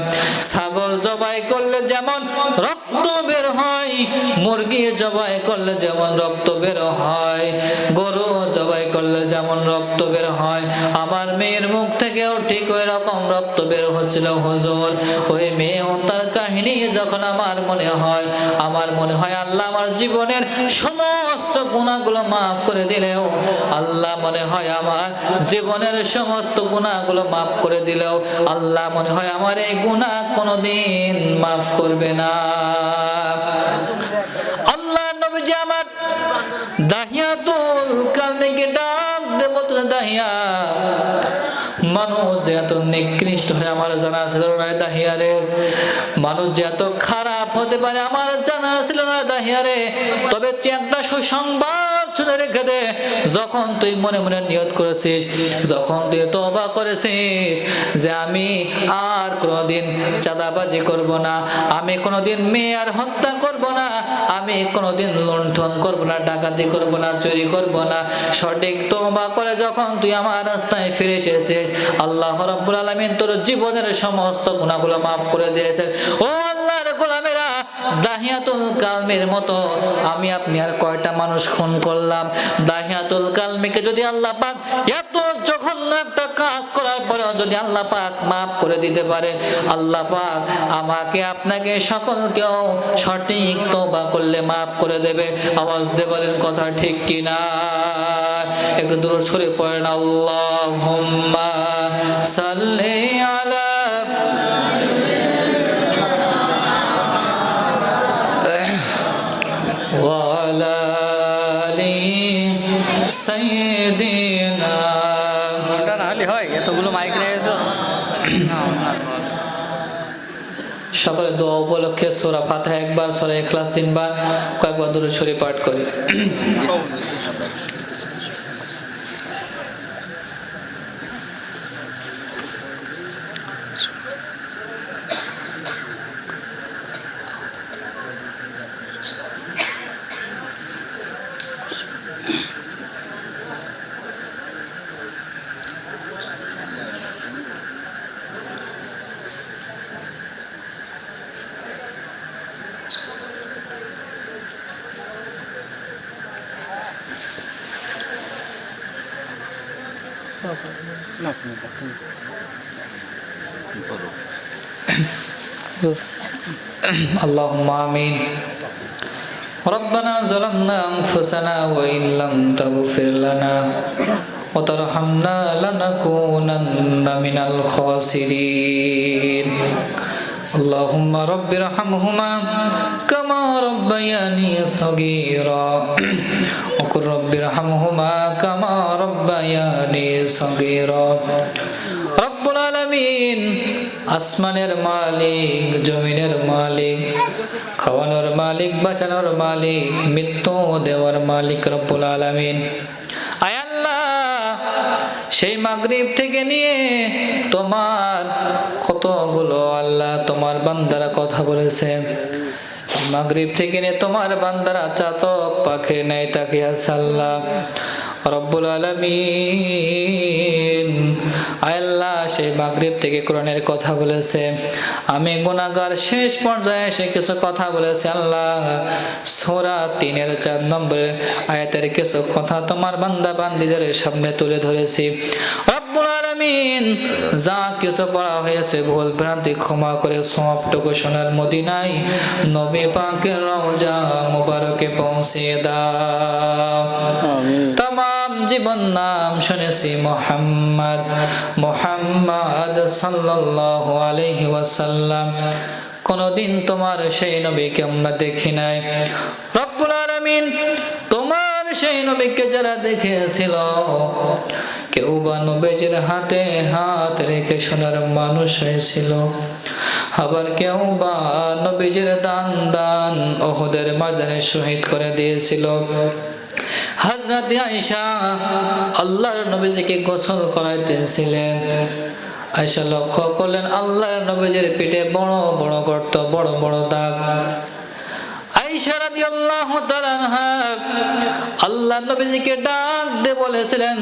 Speaker 1: ছাগল জবাই করলে যেমন রক্ত বের হয়, মুরগি জবাই করলে যেমন রক্ত বের হয়, গরু জবাই করলে যেমন রক্ত বের হয়, আমার মেয়ের মুখ থেকেও ঠিক ওই রকম রক্ত বের হচ্ছিল হুজুর। ওই মেয়ে তার কাহিনী যখন আমার মনে হয় আল্লাহ আমার জীবনের সমস্ত গুনাহগুলো মাফ করে দিলেও, আল্লাহ মনে হয় আমার জীবনের সমস্ত গুনাহগুলো মাফ করে দিলেও আল্লাহ মনে হয় আমার এই গুনাহ কোনোদিন মাফ করবে না। আল্লাহ নবীজি আমার দাহিয়াতুল কালমিকে ডাক দিয়ে বলতেছেন, দাহিয়া, মানুষ যে এত নিকৃষ্ট হয়ে আমার জানা ছিল না দাহিয়া রে, মানুষ যে এত খারাপ হতে পারে আমার জানা ছিল না দাহিয়া রে। তবে তুই একটা সুসংবাদ শুনে রেখে দে, যখন তুই মনে মনে নিয়ত করেছিস, যখন তুই তওবা করেছিস যে আমি আর কোনোদিন চাঁদাবাজি করব না, আমি কোনোদিন মেয়ে আর হত্যা করব না, আমি কোনোদিন লুণ্ঠন করব না, ডাকাতি করব না, চুরি করব না, সঠিক তওবা করে যখন তুই আমার রাস্তায় ফিরে এসেছিস, আল্লাহ রাব্বুল আলামিন তোর জীবনের সমস্ত গুনাহগুলো মাফ করে দিয়েছেন। ও আল্লাহর গোলামেরা, দাহিয়াতুল কালমির মতো আমি আপনি আর কয়টা মানুষ খুন করলাম? দাহিয়াতুল কালমিকে যদি আল্লাহ পাক এত জঘন্য একটা কাজ করার পরে যদি আল্লাহ পাক মাফ করে দিতে পারে, আল্লাহ পাক আমাকে আপনাকে সকলকেও সঠিক তওবা করলে মাফ করে দেবে। আওয়াজ দিয়ে বলেন কথা ঠিক কিনা? একটু দূর সরে পড়েন, আল্লাহুম্মা সাল্লি আলা ওয়া আলা আলি সাইয়্যিদিনা।
Speaker 2: ওটা না হলে হয়, এতগুলো মাইক নিয়ে এসো।
Speaker 1: সকলে দোয়া উপলক্ষে সূরা ফাতিহা একবার, সূরা ইখলাস 3 বার, কয়েকবার দরুদ শরীফ পাঠ করি। اللهم آمين. ربنا ظلمنا أنفسنا وإن لم تغفر لنا وترحمنا لنكونن من الخاسرين. اللهم رب ارحمهما كما ربياني صغيرا وقل رب ارحمهما كما ربياني صغيرا. রব্বুল আলামিন, আসমানের মালিক, জমিনের মালিক, খাওয়ানোর মালিক, বাঁচানোর মালিক, মৃত্যু দেওয়ার মালিক রব্বুল আলামিন, আয় আল্লাহ, সেই মাগরিব থেকে নিয়ে তোমার কতগুলো আল্লাহ তোমার বান্দারা কথা বলেছে, মাগরিব থেকে নিয়ে তোমার বান্দারা চাতক পাখির ন্যায় তাকিয়ে আছে আল্লাহ রব্বুল আলামিন। আল্লাহ সেই মাগরিব থেকে কোরআনের কথা বলেছে, আমি গুনাহগার শেষ পর্যায়ে এসে কিছু কথা বলেছে আল্লাহ। সূরা 3 4 নম্বরের আয়াতের কিছু কথা তোমার বান্দা বান্দীদের সামনে তুলে ধরেছি রব্বুল আলামিন। যা কিছু পড়া হয়েছে ভুল ভ্রান্তি ক্ষমা করে সবটুকু সোনার মদিনায় নবী পাকের রওজা মুবারকে পৌঁছে দাও। तमाम জীবন নাম শুনেছি মুহাম্মদ, মুহাম্মদ সাল্লাল্লাহু আলাইহি ওয়াসাল্লাম। কোনদিন তোমার সেই নবীকে আমরা দেখি নাই রব্বুল আলামিন। তোমার সেই নবীকে যারা দেখেছিল, কেউ বা নবীজির হাতে হাত রেখে সোনার মানুষ হয়েছিল, আবার কেউ বা নবীজির দান উহুদের ময়দানে শহীদ করে দিয়েছিল। হযরত আয়েশা আল্লাহর নবীজিকে গোসল করাইতেছিলেন। আয়েশা লক্ষ্য করলেন আল্লাহর নবীজির পিঠে বড় বড় গর্ত, বড় বড় দাগ। আয়েশা রাদিয়াল্লাহু তাআলা আনহা আল্লাহর নবীজিকে ডাক দিয়ে বলেছিলেন,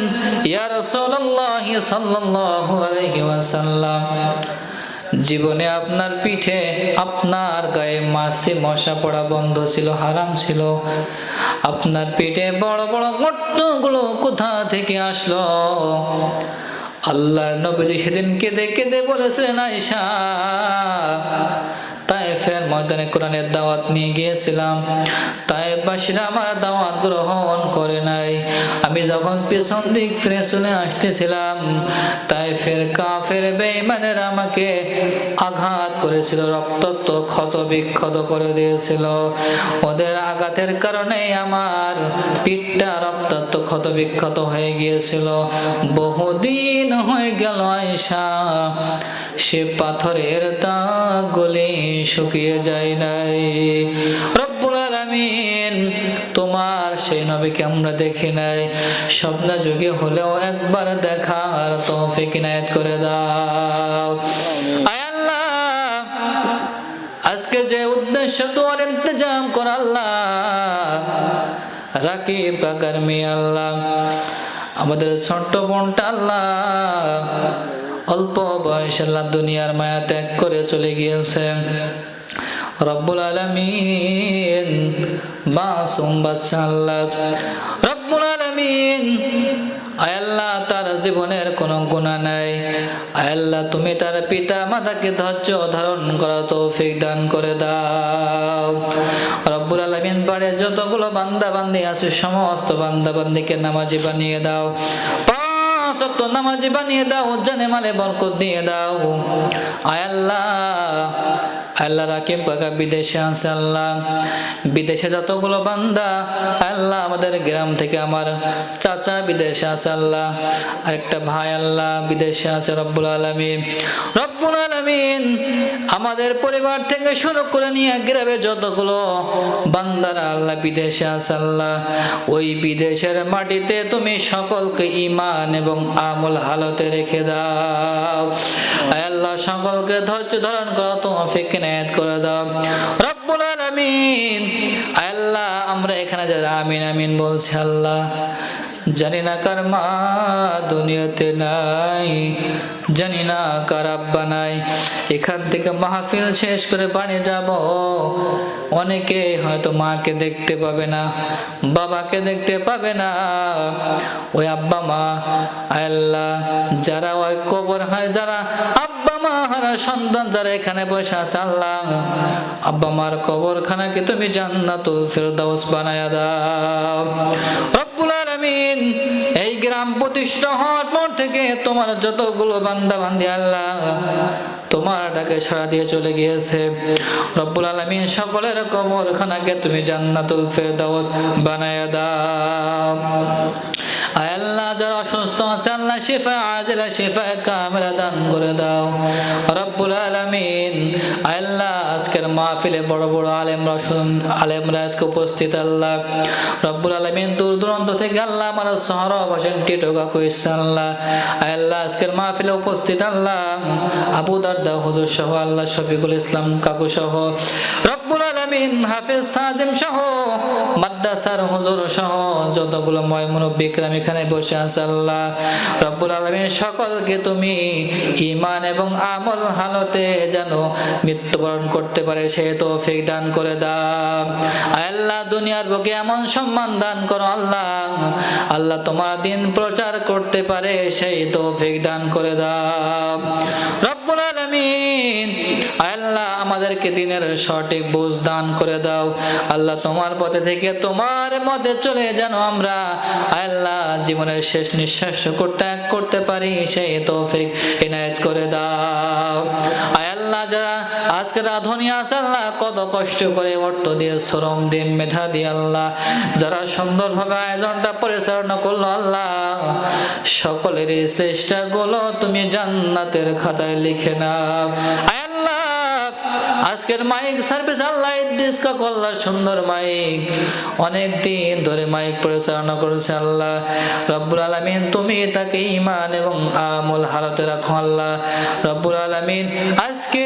Speaker 1: ইয়া রাসূলুল্লাহ সাল্লাল্লাহু আলাইহি ওয়াসাল্লাম, জীবনে আপনার পিঠে আপনার গায়ে মাছি মশা পড়া বন্ধ ছিল, হারাম ছিল। আপনার পিঠে বড় বড় গর্তগুলো কোথা থেকে আসলো? আল্লাহর নবীজি সেদিন কেঁদে কেঁদে বলেছিলেন, আয়েশা, তায়েফের ময়দানে কোরআনের দাওয়াত নিয়ে গিয়েছিলাম, তায়েফবাসীরা আমার দাওয়াত গ্রহণ করে নাই। আমি যখন পেছন দিক ফিরে চলে আসতেছিলাম, তায়েফের কাফের বেঈমানেরা আমাকে আঘাত করেছিল, রক্তাক্ত ক্ষত বিক্ষত করে দিয়েছিল। ওদের আঘাতের কারণে আমার পিঠটা রক্তাক্ত ক্ষত বিক্ষত হয়ে গিয়েছিল। বহুদিন হয়ে গেল আয়েশা, সে পাথরের দাগগুলি শুকিয়ে যায় নাই। রব্বুল আলামিন, তোমার সেই নবীকে আমরা দেখি নাই, স্বপ্ন যুগে হলেও একবার দেখার তৌফিক ইনায়েত করে দাও। আয় আল্লাহ, আজকে যে উদ্দেশ্য তোমার ইন্তজাম কর আল্লাহ, রাকিব কাকার মেয়ে আল্লাহ, আমাদের ছোট্ট বোনটা আল্লাহ অল্প বয়সে আল্লাহ দুনিয়ার মায়া ত্যাগ করে চলে গিয়েছে। রব্বুল আলামিন, মাসুম বাচ্চা আল্লাহ, রব্বুল আলামিন, আয় আল্লাহ, তার জীবনের কোনো গুনাহ নাই। আয় আল্লাহ, তুমি তার পিতা মাতাকে ধৈর্য ধারণ করা তৌফিক দান করে দাও। রব্বুল আলামিন, বাড়ির যতগুলো বান্দা বান্দি আছে সমস্ত বান্দা বান্দিকে নামাজি বানিয়ে দাও, সত্য নামাজি বানিয়ে দাও, জানে মালে বরকত দিয়ে দাও। আয় আল্লাহ, আল্লাহ রাকিব কাকা বিদেশে আছে আল্লাহ, বিদেশে যতগুলো বান্দা আল্লাহ, আমাদের গ্রাম থেকে আমার চাচা বিদেশে আছে আল্লাহ, আরেকটা ভাই আল্লাহ বিদেশে আছে। রব্বুল আলামিন, রব্বুল আলামিন, আমাদের পরিবার থেকে শুরু করে নিয়ে গ্রামে যতগুলো বান্দারা আল্লাহ বিদেশে আছে আল্লাহ, ওই বিদেশের মাটিতে তুমি সকলকে ঈমান এবং আমল হালতে রেখে দাও। আয় আল্লাহ, সকলকে ধৈর্য ধারণ করা তৌফিক ইনায়েত করে দাও। রব্বুল আলামিন, আয় আল্লাহ, আমরা এখানে যারা আমিন আমিন বলছি আল্লাহ, জানি না কার মা দুনিয়াতে নাই, জানি না কার আব্বা নাই। এখান থেকে মাহফিল শেষ করে বাড়ি যাব, অনেকে হয়তো মাকে দেখতে পাবে না, বাবাকে দেখতে পাবে না। ওই আব্বা মা আল্লাহ, যারা ওই কবর হয়, যারা আব্বা মা হারা সন্তান যারা এখানে বসে আছে আল্লাহ, আব্বা মার কবরখানাকে তুমি জান্নাতুল ফেরদাউস বানায়া দাও। রব্বুল আলামিন, এই গ্রাম প্রতিষ্ঠা হওয়ার পর থেকে তোমার যতগুলো বান্দা বান্দি আল্লাহ তোমার ডাকে সাড়া দিয়ে চলে গিয়েছে, রব্বুল আলামিন, সকলের কবরখানাকে তুমি জান্নাতুল ফেরদাউস বানায়া দাও। আয় আল্লাহ, যারা অসুস্থ আছে আল্লাহ শিফা আজিলা শিফা কামিলা দান করে দাও। রব্বুল আলামিন, আয় আল্লাহ, আজকের মাহফিলে বড় বড় আলেমরা আজকে উপস্থিত আল্লাহ। রব্বুল আলামিন, দূর দূরান্ত থেকে আল্লাহ আমার শহর বাসেন টিটো কাকু ইসা আল্লাহ, আয় আল্লাহ, আজকের মাহফিলে উপস্থিত আল্লাহ আবু দারদা হুজুর সহ আল্লাহ শফিকুল ইসলাম কাকু সহ, রব্বুল আলামিন, হাফেজ সাজিম সহ মাদ্রাসার হুজুর সহ যতগুলো মুরব্বি کرام এখানে বসে আছে আল্লাহ, রব্বুল আলামিন, সকলকে তুমি ঈমান এবং আমল হালতে যেন মৃত্যুবরণ করতে পারে সেই তৌফিক দান করে দাও। আল্লাহ, দুনিয়ার বুকে এমন সম্মান দান করো আল্লাহ, আল্লাহ তোমার দিন প্রচার করতে পারে সেই তৌফিক দান করে দাও। রব্বুল আলামিন, আল্লাহ, আমাদেরকে দিনের সঠিক বুঝ দান করে দাও আল্লাহ, তোমার পথে থেকে তোমার মধ্যে চলে যেন আমরা আল্লাহ জীবনের শেষ নিঃশ্বাস করতে পারি সেই তৌফিক ইনায়েত করে দাও। আল্লাহ, যারা আজকে রাধুনী আছে আল্লাহ, কত কষ্ট করে অর্থ দিয়ে শ্রম দিয়ে মেধা দিয়ে আল্লাহ যারা সুন্দরভাবে আয়োজনটা পরিচালনা করলো আল্লাহ, সকলের এই চেষ্টাগুলো তুমি জান্নাতের খাতায় লিখে নাও। আল্লাহ, আজকের মাইক সার্ভিস আল্লাহ ইদ্রিস কাকু আল্লাহ, সুন্দর মাইক, অনেক দিন ধরে মাইক পরিচালনা করেছে আল্লাহ, রব্বুল আলামিন, তুমি তাকে ঈমান এবং আমল হালতে রাখো আল্লাহ। রব্বুল আলামিন, আজকে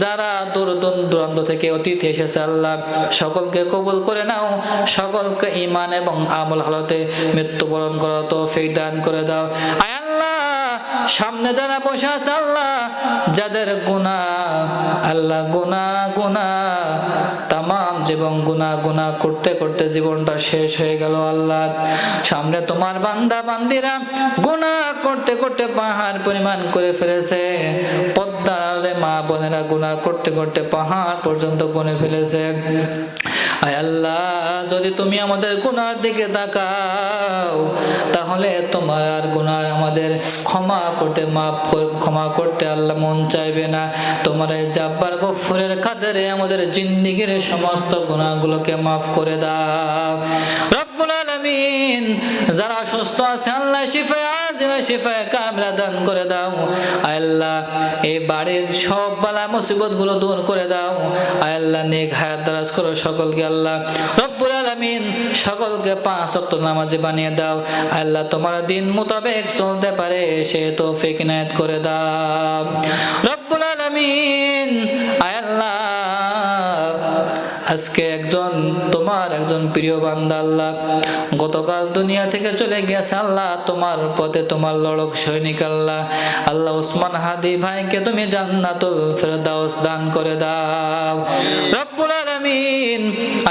Speaker 1: যারা দূর দূরান্ত থেকে অতিথি এসেছে আল্লাহ, সকলকে কবুল করে নাও, সকলকে ঈমান এবং আমল হালতে মৃত্যুবরণ করা তৌফিক দান করে দাও। আল্লাহ, সামনে যারা বসে আছে আল্লাহ, যাদের গুনাহ আল্লাহ গুনাহ তামাম জীবন গুনাহ করতে করতে জীবনটা শেষ হয়ে গেল আল্লাহ, সামনে তোমার বান্দা বান্দিরা গুনাহ করতে করতে পাহাড় পরিমাণ করে ফেলেছে, পদ্মারে মা বোনেরা গুনাহ করতে করতে পাহাড় পর্যন্ত গুনে ফেলেছে। আয় আল্লাহ, যদি তুমি আমাদের গুনার দিকে তাকাও তাহলে তোমার আর গুনাহ আমাদের ক্ষমা করতে আল্লাহ মন চাইবে না। তোমার এই জাব্বার গফুরের কাদেরে আমাদের জিন্দেগির সমস্ত গুনাহগুলোকে মাফ করে দাও রব্বুল আলামিন। যারা অসুস্থ আছে আল্লাহ শিফায়ে আজিলা শিফায়ে কামিলা দান করে দাও। আয় আল্লাহ, এই বাড়ির সব বালা মুসিবত গুলো দূর করে দাও। আয় আল্লাহ, নেক হায়াত দারাজ করো সকলকে আল্লাহ রব্বুল আলামিন, সকলকে 5 ওয়াক্ত নামাজি বানিয়ে দাও। আল্লাহ, তোমার দিন মোতাবেক চলতে পারে সে তৌফিক ইনায়েত করে দাও রব্বুল আলামিন। আয় আল্লাহ, আজকে তোমার একজন প্রিয় বান্দা আল্লাহ গতকাল দুনিয়া থেকে চলে গেছে আল্লাহ, তোমার পথে তোমার লড়ক সৈনিক আল্লাহ ওসমান হাদি ভাইকে তুমি জান্নাতুল ফেরদাউস দান করে দাও রব্বুল আলামিন।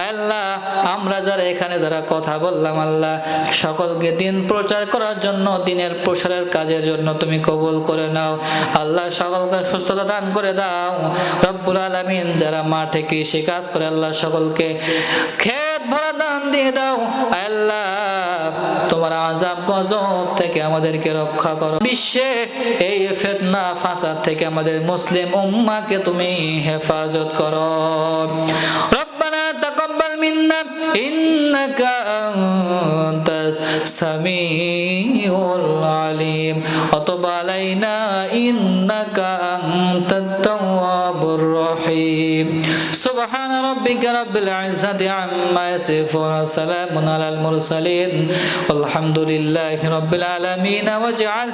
Speaker 1: আল্লাহ, আমরা যারা কথা বললাম আল্লাহ, সকলকে দিন প্রচার করার জন্য, দিনের প্রসারের কাজের জন্য তুমি কবুল করে নাও আল্লাহ। সকলকে সুস্থতা দান করে দাও রব্বুল আলামিন। যারা মাঠে কৃষি কাজ করে আল্লাহ, সকলকে খেত ভরা দান দিয়ে দাও আল্লাহ। তোমার আযাব গজব থেকে আমাদেরকে রক্ষা করো। বিশ্বে এই ফিতনা ফাসাদ থেকে আমাদের মুসলিম উম্মাহকে তুমি হেফাজত করো। রব্বানা তাকাব্বাল মিন্না ইন্নাকা আনতাস সামিউল আলিম ওয়া তুব আলাইনা ইন্নাকা আনতাত তাওয়াবুর রহিম। সুবহানা রাব্বিকা রাব্বিল ইজ্জাতি আম্মা ইয়াসিফুন, সালামুন আলাল মুরসালিন, আলহামদুলিল্লাহি রাব্বিল আলামিন। ওয়াজআল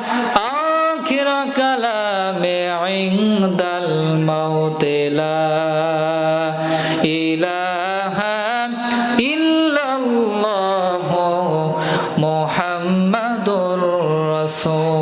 Speaker 1: আখিরা কালামি ইনদাল মাউতি লা ইলাহা ইল্লাল্লাহু মুহাম্মাদুর রাসূল।